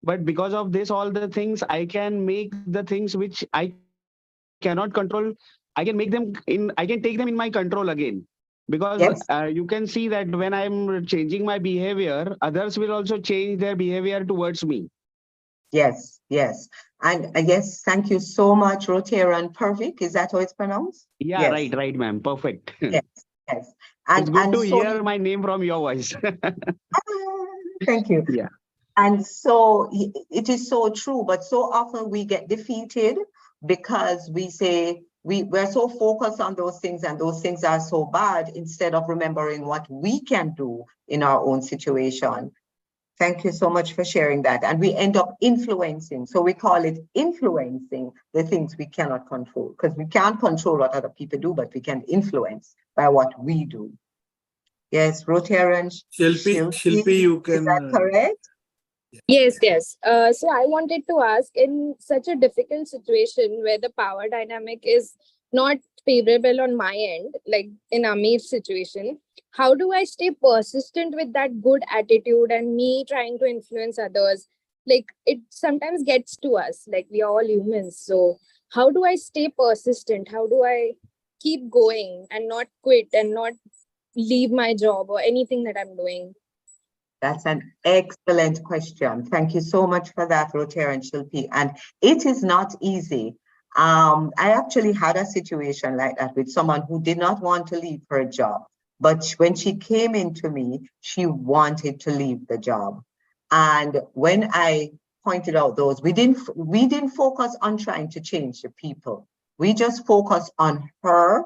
but because of this, all the things I can make the things which I cannot control, I can take them in my control again. Because Yes. you can see that when I'm changing my behavior, others will also change their behavior towards me. Yes, yes. And yes, thank you so much, Rotary Perfect. Is that how it's pronounced? Yeah, Yes. right, ma'am. Perfect. Yes, yes. It's good to so hear my name from your voice. Thank you. Yeah. And so it is so true, but so often we get defeated because we say we're so focused on those things, and those things are so bad, instead of remembering what we can do in our own situation. Thank you so much for sharing that. And we end up influencing. So we call it influencing the things we cannot control, because we can't control what other people do, but we can influence by what we do. Yes, Rotarian Shilpi, you can. Is that correct? Yes, yes. So I wanted to ask, in such a difficult situation where the power dynamic is not favorable on my end, like in Amir's situation, how do I stay persistent with that good attitude and me trying to influence others? Like, it sometimes gets to us, like we are all humans. So how do I stay persistent? How do I keep going and not quit and not leave my job or anything that I'm doing? That's an excellent question. Thank you so much for that, Rotarian Shilpi. And it is not easy. I actually had a situation like that with someone who did not want to leave her job. But when she came into me, she wanted to leave the job. And when I pointed out those, we didn't focus on trying to change the people. We just focused on her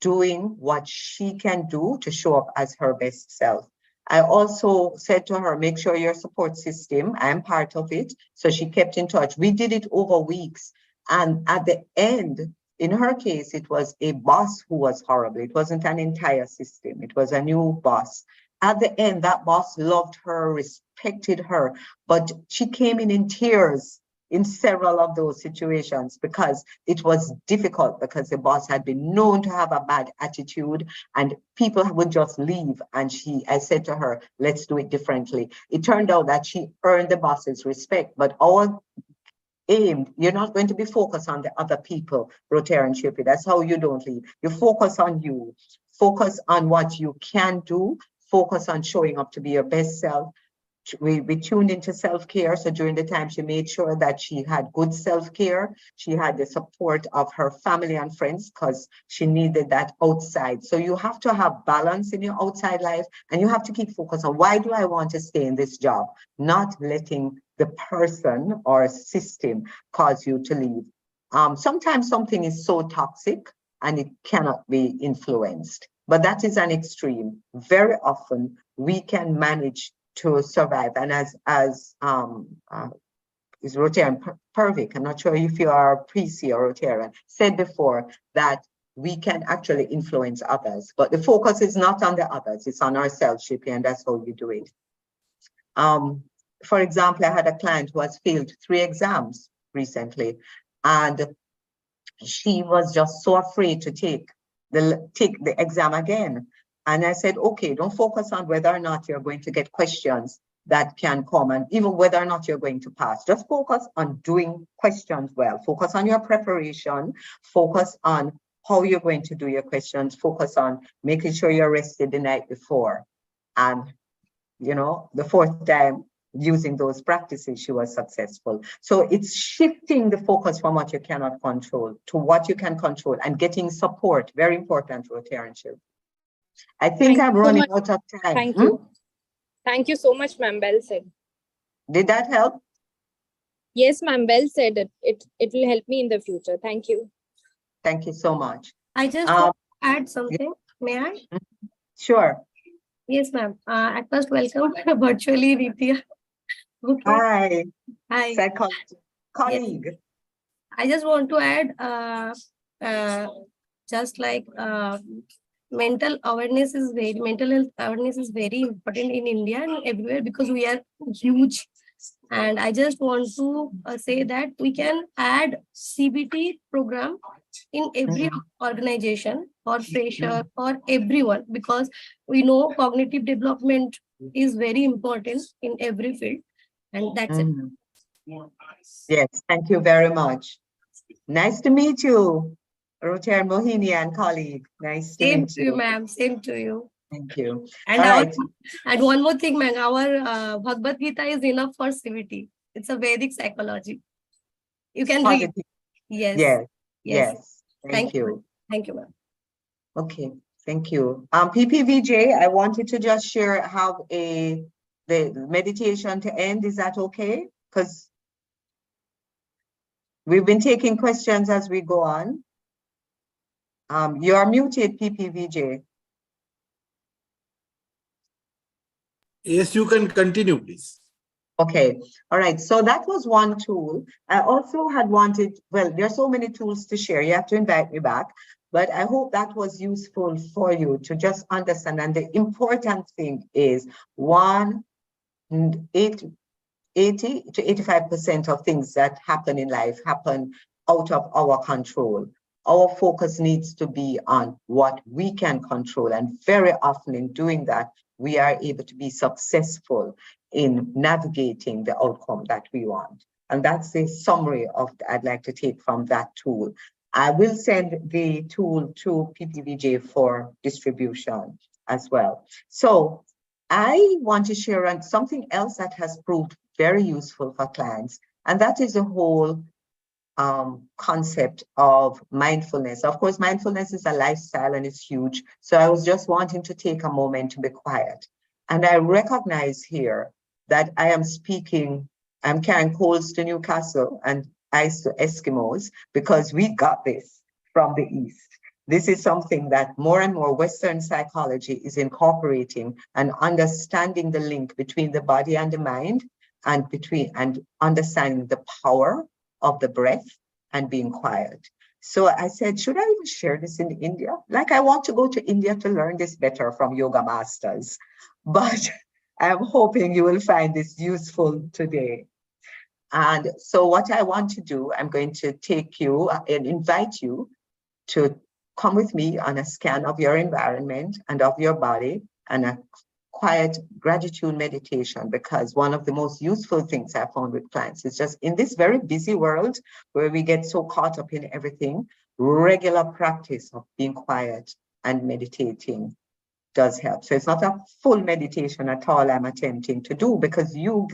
doing what she can do to show up as her best self. I also said to her, make sure your support system, I'm part of it. So she kept in touch. We did it over weeks. And at the end, in her case, it was a boss who was horrible. It wasn't an entire system. It was a new boss. At the end, that boss loved her, respected her, but she came in tears in several of those situations because it was difficult, because the boss had been known to have a bad attitude and people would just leave. And I said to her, let's do it differently. It turned out that she earned the boss's respect, but our aim, you're not going to be focused on the other people, Rotarian Shilpi. That's how you don't leave. You focus on you, focus on what you can do, focus on showing up to be your best self. We tuned into self-care. So during the time, she made sure that she had good self-care. She had the support of her family and friends because she needed that outside. So you have to have balance in your outside life, and you have to keep focused on, why do I want to stay in this job? Not letting the person or system cause you to leave. Sometimes something is so toxic and it cannot be influenced, but that is an extreme. Very often we can manage to survive. And as is Rotarian Perfect, I'm not sure if you are a pre-C or Rotarian, said before that we can actually influence others, but the focus is not on the others, it's on ourselves, Shilpi, and that's how you do it. For example, I had a client who has failed 3 exams recently, and she was just so afraid to take the exam again. And I said, okay, don't focus on whether or not you're going to get questions that can come, and even whether or not you're going to pass. Just focus on doing questions well. Focus on your preparation. Focus on how you're going to do your questions, focus on making sure you're rested the night before. And, you know, the fourth time, using those practices, she was successful. So it's shifting the focus from what you cannot control to what you can control and getting support. Very important, Rotarian children. I think Thank I'm you so running much. out of time. Thank you. Thank you so much, ma'am. Well said. Did that help? Yes, ma'am. Well said. It will help me in the future. Thank you. Thank you so much. I just want to add something. May I? Sure. Yes, ma'am. At first, welcome virtually, Rithia. Okay. Hi, Hi. psychologist, colleague. Yes. I just want to add, just like mental health awareness is very important in India and everywhere because we are huge. And I just want to say that we can add CBT program in every organization for fresher, for everyone, because we know cognitive development is very important in every field. And that's it. Yes, thank you very much. Nice to meet you, Rotary Mohini and colleague. Nice to Same meet to you, ma'am. Same to you. Thank you. And, All right. and one more thing, ma'am, our Bhagavad Gita is enough for CVT. It's a Vedic psychology. You can read. Positive. Yes. Yes. Yes. Yes. Thank you. Thank you, ma'am. Okay, thank you. PPVJ, I wanted to just share how the meditation to end. Is that okay? Because we've been taking questions as we go on. You are muted, PPVJ. Yes, you can continue, please. Okay, all right. So that was one tool. I also had wanted, well, there are so many tools to share. You have to invite me back. But I hope that was useful for you to just understand. And the important thing is 80 to 85% of things that happen in life happen out of our control. Our focus needs to be on what we can control. And very often in doing that, we are able to be successful in navigating the outcome that we want. And that's the summary of I'd like to take from that tool. I will send the tool to PPVJ for distribution as well. So I want to share on something else that has proved very useful for clients, and that is the whole concept of mindfulness. Of course, mindfulness is a lifestyle and it's huge. So I was just wanting to take a moment to be quiet. And I recognize here that I am speaking, I'm carrying coals to Newcastle and ice to Eskimos because we got this from the East. This is something that more and more Western psychology is incorporating and understanding the link between the body and the mind and understanding the power of the breath and being quiet. So I said, should I even share this in India? Like, I want to go to India to learn this better from yoga masters, but I'm hoping you will find this useful today. And so what I want to do, I'm going to take you and invite you to come with me on a scan of your environment and of your body and a quiet gratitude meditation, because one of the most useful things I found with clients is just in this very busy world where we get so caught up in everything, regular practice of being quiet and meditating does help. So it's not a full meditation at all I'm attempting to do, because you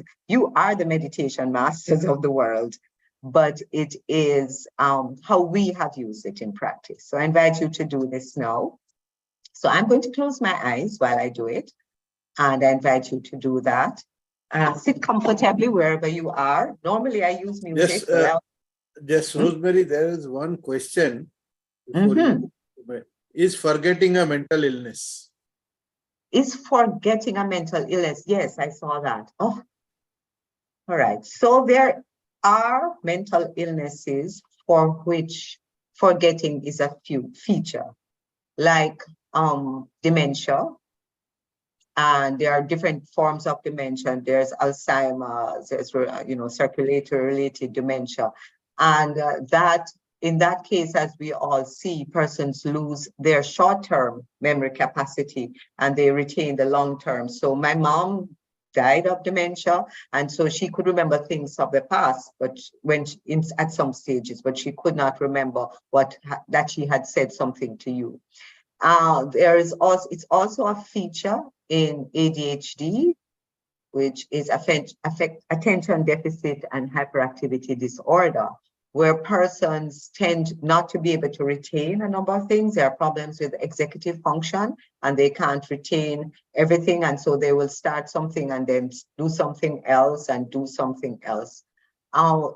are the meditation masters of the world, but it is how we have used it in practice. So I invite you to do this now. So I'm going to close my eyes while I do it, and I invite you to do that. Sit comfortably wherever you are. Normally I use music. Yes, Rosemary, there is one question before you. Is forgetting a mental illness? Is forgetting a mental illness? Yes, I saw that. Oh, all right. So there are mental illnesses for which forgetting is a feature, like dementia. And there are different forms of dementia. There's Alzheimer's, there's circulatory related dementia. And in that case, as we all see, persons lose their short-term memory capacity and they retain the long-term. So my mom died of dementia, and so she could remember things of the past, but at some stages, but she could not remember that she had said something to you. It's also a feature in ADHD, which is attention deficit and hyperactivity disorder, where persons tend not to be able to retain a number of things. There are problems with executive function and they can't retain everything. And so they will start something and then do something else and do something else.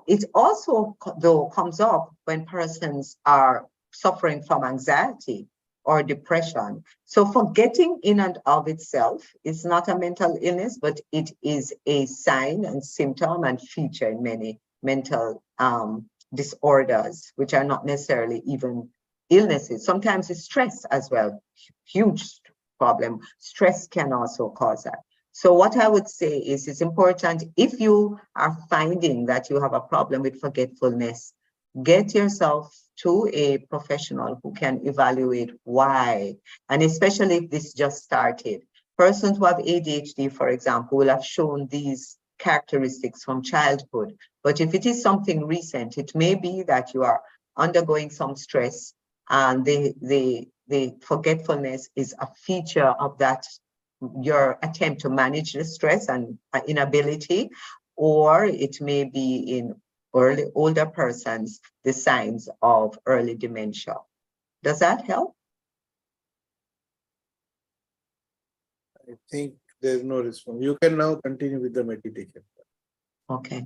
It also, though, comes up when persons are suffering from anxiety or depression. So forgetting in and of itself is not a mental illness, but it is a sign and symptom and feature in many mental disorders, which are not necessarily even illnesses. Sometimes it's stress as well, huge problem. Stress can also cause that. So what I would say is it's important, if you are finding that you have a problem with forgetfulness, get yourself to a professional who can evaluate why, and especially if this just started. Persons who have ADHD, for example, will have shown these characteristics from childhood. But if it is something recent, it may be that you are undergoing some stress and the forgetfulness is a feature of that, your attempt to manage the stress and inability, or it may be in older persons, the signs of early dementia. Does that help? I think there's no response. You can now continue with the meditation. Okay.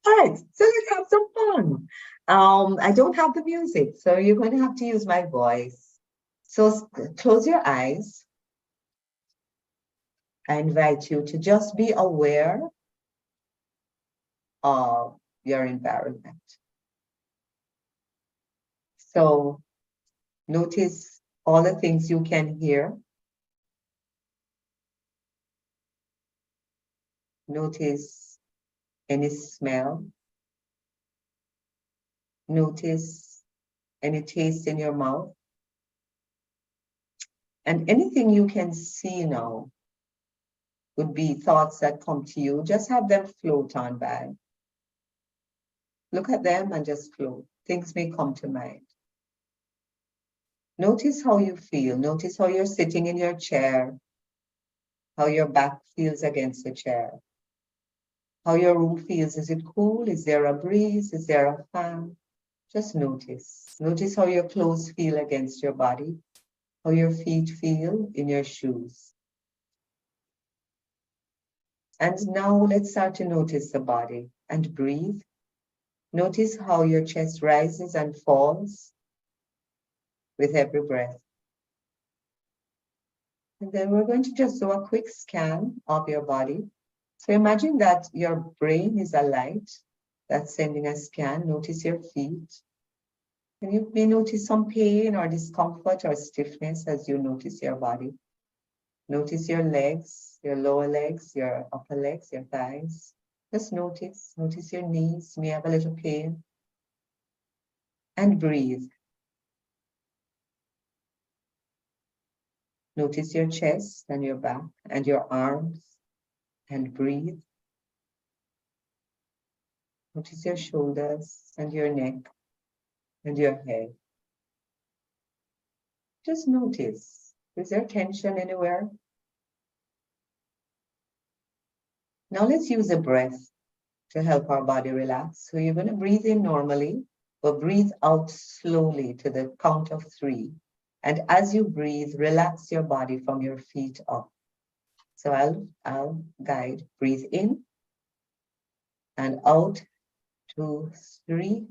All right. So let's have some fun. I don't have the music, so you're going to have to use my voice. So close your eyes. I invite you to just be aware of your environment. So notice all the things you can hear. Notice any smell. Notice any taste in your mouth. And anything you can see now would be thoughts that come to you. Just have them float on by. Look at them and just float. Things may come to mind. Notice how you feel. Notice how you're sitting in your chair, how your back feels against the chair, how your room feels. Is it cool? Is there a breeze? Is there a fan? Just notice. Notice how your clothes feel against your body, how your feet feel in your shoes. And now let's start to notice the body and breathe. Notice how your chest rises and falls with every breath. And then we're going to just do a quick scan of your body. So imagine that your brain is a light that's sending a scan. Notice your feet. And you may notice some pain or discomfort or stiffness as you notice your body. Notice your legs, your lower legs, your upper legs, your thighs. Just notice. Notice your knees. You may have a little pain. And breathe. Notice your chest and your back and your arms, and breathe. Notice your shoulders and your neck and your head. Just notice, is there tension anywhere? Now let's use a breath to help our body relax. So you're going to breathe in normally, but breathe out slowly to the count of 3. And as you breathe, relax your body from your feet up. So I'll guide. Breathe in and out, 2, 3,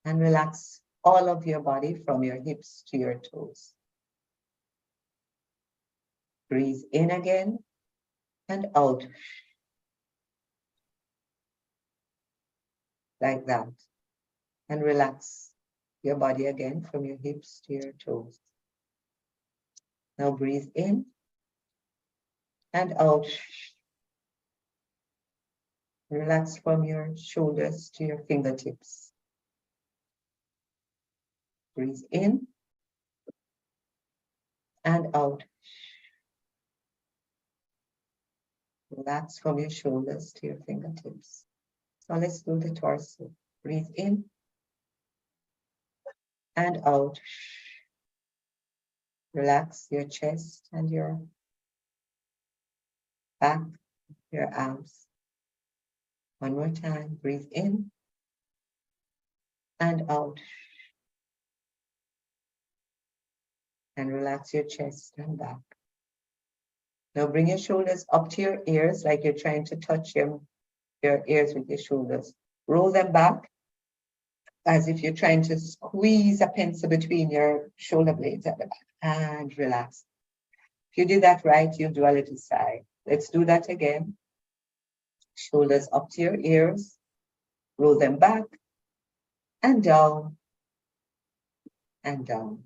and relax all of your body from your hips to your toes. Breathe in again and out. Like that. And relax your body again from your hips to your toes. Now breathe in and out. Relax from your shoulders to your fingertips. Breathe in and out. Relax from your shoulders to your fingertips. So let's do the torso. Breathe in and out. Relax your chest and your back, your arms. One more time. Breathe in and out. And relax your chest and back. Now bring your shoulders up to your ears like you're trying to touch your ears with your shoulders. Roll them back as if you're trying to squeeze a pencil between your shoulder blades at the back, and relax. If you did that right, you'll do a little sigh. Let's do that again. Shoulders up to your ears, roll them back and down and down.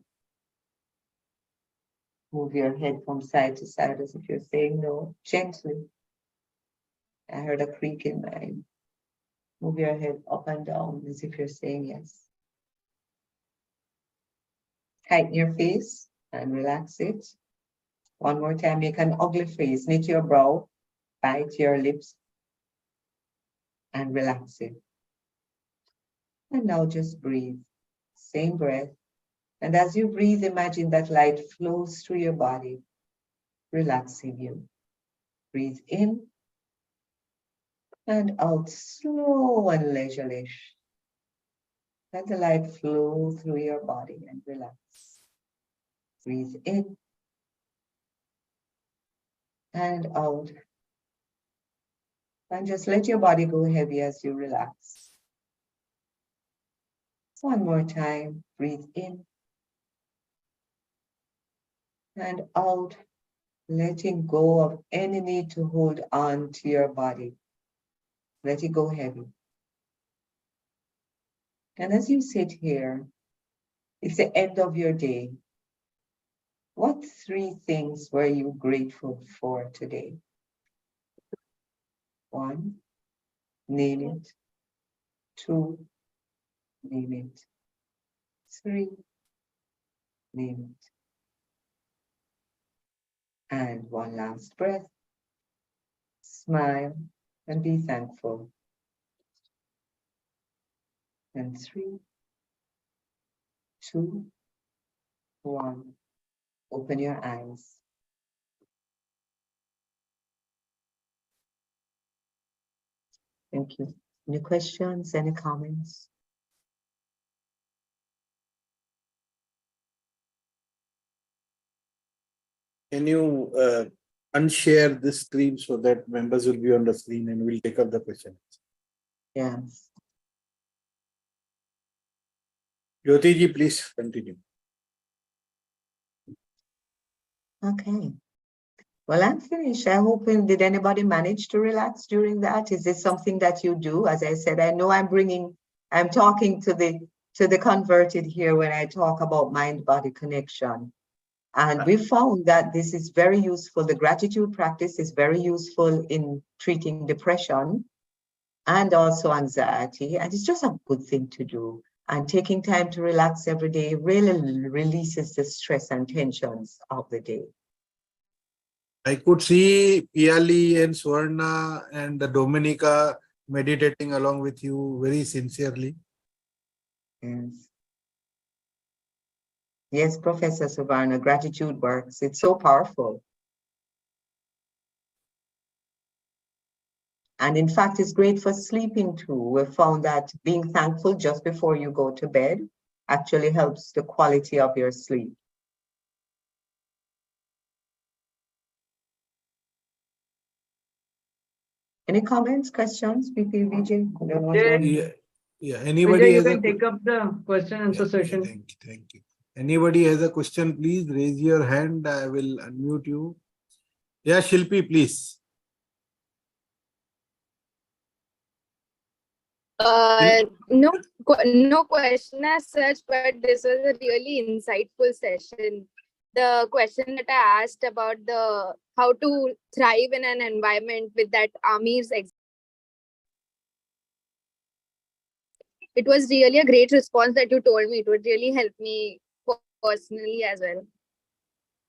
Move your head from side to side as if you're saying no, gently. I heard a creak in mine. Move your head up and down as if you're saying yes. Tighten your face and relax it. One more time, make an ugly face. Knit your brow, bite your lips, and relax it. And now just breathe. Same breath. And as you breathe, imagine that light flows through your body, relaxing you. Breathe in and out, slow and leisurely. Let the light flow through your body and relax. Breathe in and out. And just let your body go heavy as you relax. One more time. Breathe in and out, letting go of any need to hold on to your body. Let it go heavy. And as you sit here, it's the end of your day. What 3 things were you grateful for today? 1, name it. 2, name it. 3, name it. And one last breath. Smile and be thankful. And 3, 2, 1. Open your eyes. Thank you. Any questions, any comments? Can you unshare this screen so that members will be on the screen and we'll take up the questions? Yes. Jyoti ji, please continue. Okay. Well, I'm finished. I'm hoping, did anybody manage to relax during that? Is this something that you do? As I said, I know I'm talking to the converted here when I talk about mind-body connection. And we found that this is very useful. The gratitude practice is very useful in treating depression and also anxiety. And it's just a good thing to do. And taking time to relax every day really releases the stress and tensions of the day. I could see Piali and Swarna and Dominica meditating along with you very sincerely. Yes. Yes, Professor Suvarna, gratitude works. It's so powerful. And in fact, it's great for sleeping too. We've found that being thankful just before you go to bed actually helps the quality of your sleep. Any comments, questions, PPVJ? Yeah. Anybody Vijay, you has can a take up the question and answer session. Thank you. Anybody has a question, please raise your hand. I will unmute you. Yeah, Shilpi, please. No question as such, but this was a really insightful session. The question that I asked about how to thrive in an environment with that Amir's it was really a great response that you told me. It would really help me personally as well.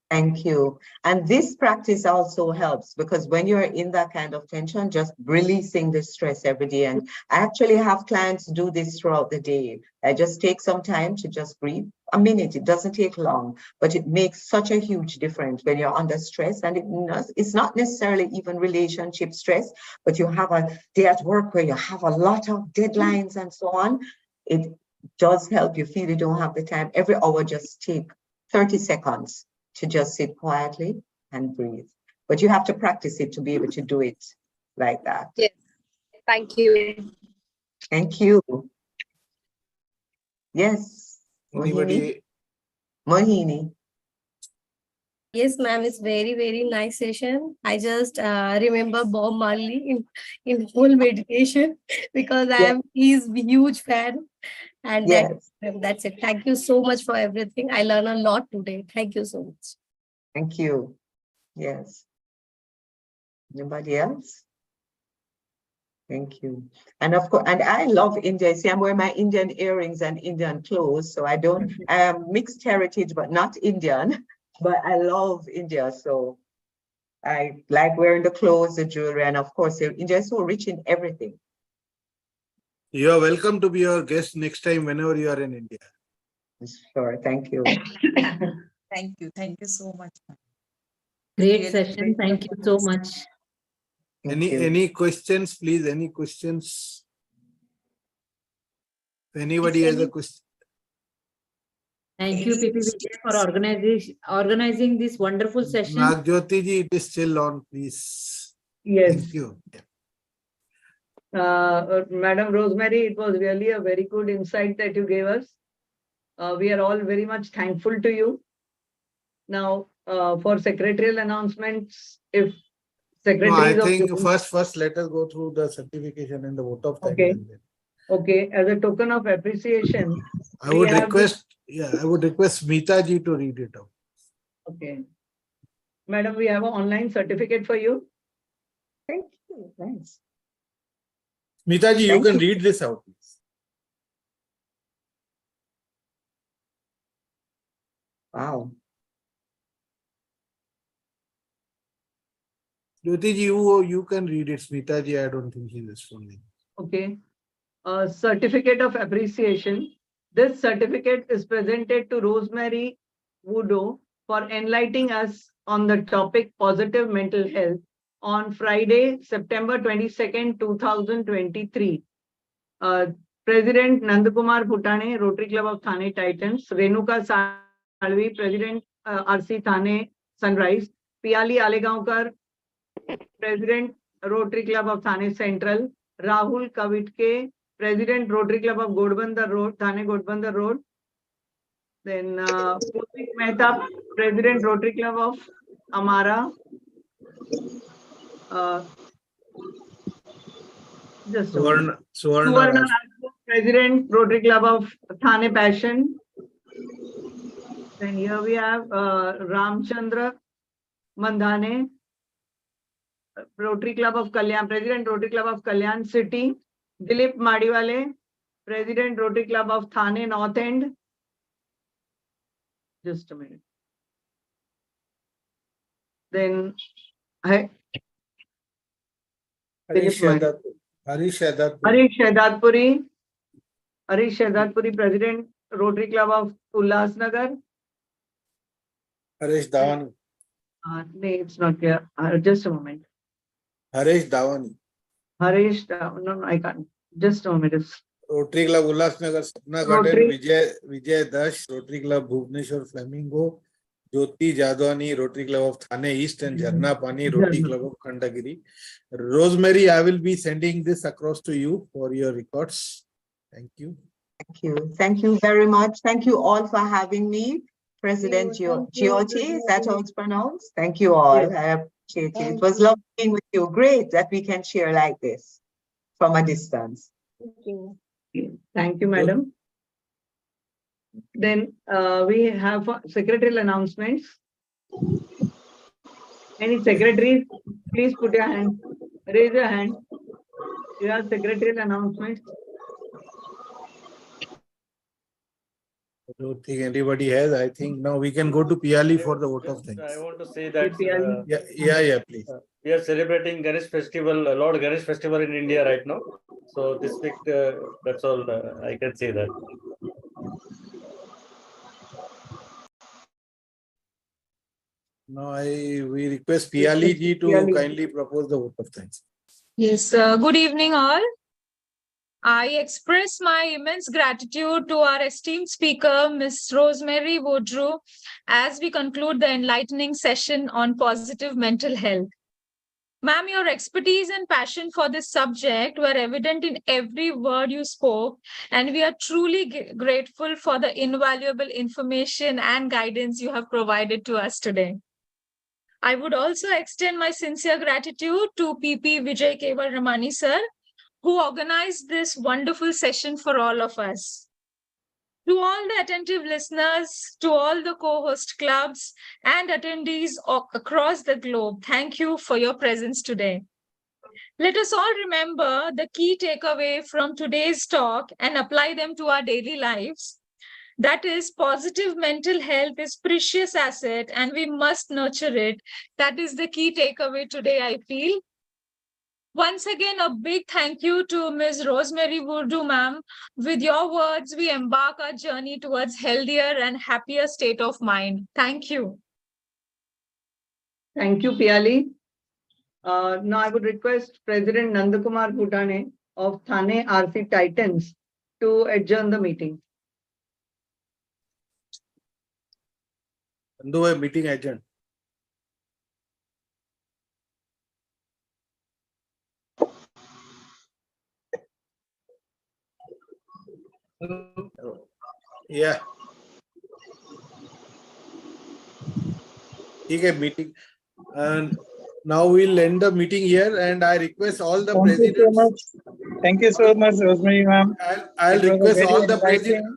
Thank you. And this practice also helps because when you're in that kind of tension, just releasing the stress every day. And I actually have clients do this throughout the day. I just take some time to just breathe. A minute, it doesn't take long, but it makes such a huge difference when you're under stress. And it's not necessarily even relationship stress, but you have a day at work where you have a lot of deadlines and so on. It does help you feel you don't have the time. Every hour, just take 30 seconds to just sit quietly and breathe. But you have to practice it to be able to do it like that. Yes. Thank you. Thank you. Yes. Anybody? Mohini. Yes, ma'am, it's very, very nice session. I just remember Bob Marley in full meditation because I am his huge fan. And that's it. Thank you so much for everything. I learned a lot today. Thank you so much. Thank you. Yes. Anybody else? Thank you. And of course, and I love India. See, I'm wearing my Indian earrings and Indian clothes. So I am mixed heritage, but not Indian. But I love India. So I like wearing the clothes, the jewelry, and of course, India is so rich in everything. You are welcome to be our guest next time whenever you are in India. Sure. Thank you. Thank you. Thank you so much. Great Really session. great Thank you so much. Any questions, please? Any questions? If anybody has a question. Thank you, PP Vijay, for organizing this wonderful session. Nagjyoti ji, it is still on, please. Yes. Thank you. Madam Rosemary, it was really a very good insight that you gave us. We are all very much thankful to you. Now, for secretarial announcements, if secretaries I think first let us go through the certification and the vote of thanks. Okay. Okay, as a token of appreciation, I would request Smita ji to read it out. Okay. Madam, we have an online certificate for you. Thank you. Thanks. Smita ji, you can read this out, please. Wow. Jyoti ji, you can read it. Smita ji, I don't think she's responding. Okay. A certificate of appreciation. This certificate is presented to Rosemarie Voordouw for enlightening us on the topic positive mental health on Friday, September 22nd, 2023. President Nandakumar Bhutane, Rotary Club of Thane Titans, Renuka Salvi, President RC Thane Sunrise, Piali Alegaonkar, President Rotary Club of Thane Central, Rahul Kavitke, President Rotary Club of Ghodbunder Road, Thane Ghodbunder Road. Then Purvik Mehta, President Rotary Club of Amaara. Suvarna, President Rotary Club of Thane Passion. Then here we have Ramchandra Mandhane, Rotary Club of Kalyan, President Rotary Club of Kalyan City. Dilip Madiwale, President Rotary Club of Thane North End. Just a minute. Then Harish Shehdatpuri, President Rotary Club of Ulhasnagar. Harish Dhawani. No, it's not here. Just a moment. Harish Dhawani. No, I can't. Just a moment. Rotary Club Ulhasnagar, Sapna Garden, Vijay Dash, Rotary Club Bhubhaneshwar Flamingo, Jyoti Jadwani, Rotary Club of Thane East, and Jharna Pani, Rotary Club of Khandagiri. Rosemary, I will be sending this across to you for your records. Thank you. Thank you. Thank you very much. Thank you all for having me. President Jyoti, is that how it's pronounced? Thank you all. Yes. I appreciate it. It was lovely being with you. Great that we can share like this from a distance. Thank you. Thank you, madam. Then we have secretarial announcements. Any secretaries, please put your hand. Raise your hand. You have secretarial announcements. I don't think anybody has. I think now we can go to Piali for the vote of I thanks. want to say that Yeah, please. we are celebrating Ganesh festival, Lord Ganesh festival in India right now. So this week, that's all I can say that. Now we request Piali ji to kindly propose the vote of thanks. Yes, good evening all. I express my immense gratitude to our esteemed speaker, Ms. Rosemarie Voordouw, as we conclude the enlightening session on positive mental health. Ma'am, your expertise and passion for this subject were evident in every word you spoke, and we are truly grateful for the invaluable information and guidance you have provided to us today. I would also extend my sincere gratitude to PP Vijay Keval Ramani sir, who organized this wonderful session for all of us. To all the attentive listeners, to all the co-host clubs and attendees across the globe, thank you for your presence today. Let us all remember the key takeaway from today's talk and apply them to our daily lives. That is, positive mental health is precious asset and we must nurture it. That is the key takeaway today, I feel. Once again, a big thank you to Ms. Rosemarie Voordouw, ma'am. With your words, we embark our journey towards healthier and happier state of mind. Thank you. Thank you, Piali. Now I would request President Nandakumar Bhutane of Thane RC Titans to adjourn the meeting. Nandu, meeting adjourned. Yeah. Okay, meeting. And now we'll end the meeting here, and I request all the presidents. Thank you so much, Rosemary ma'am. I'll request all the presidents.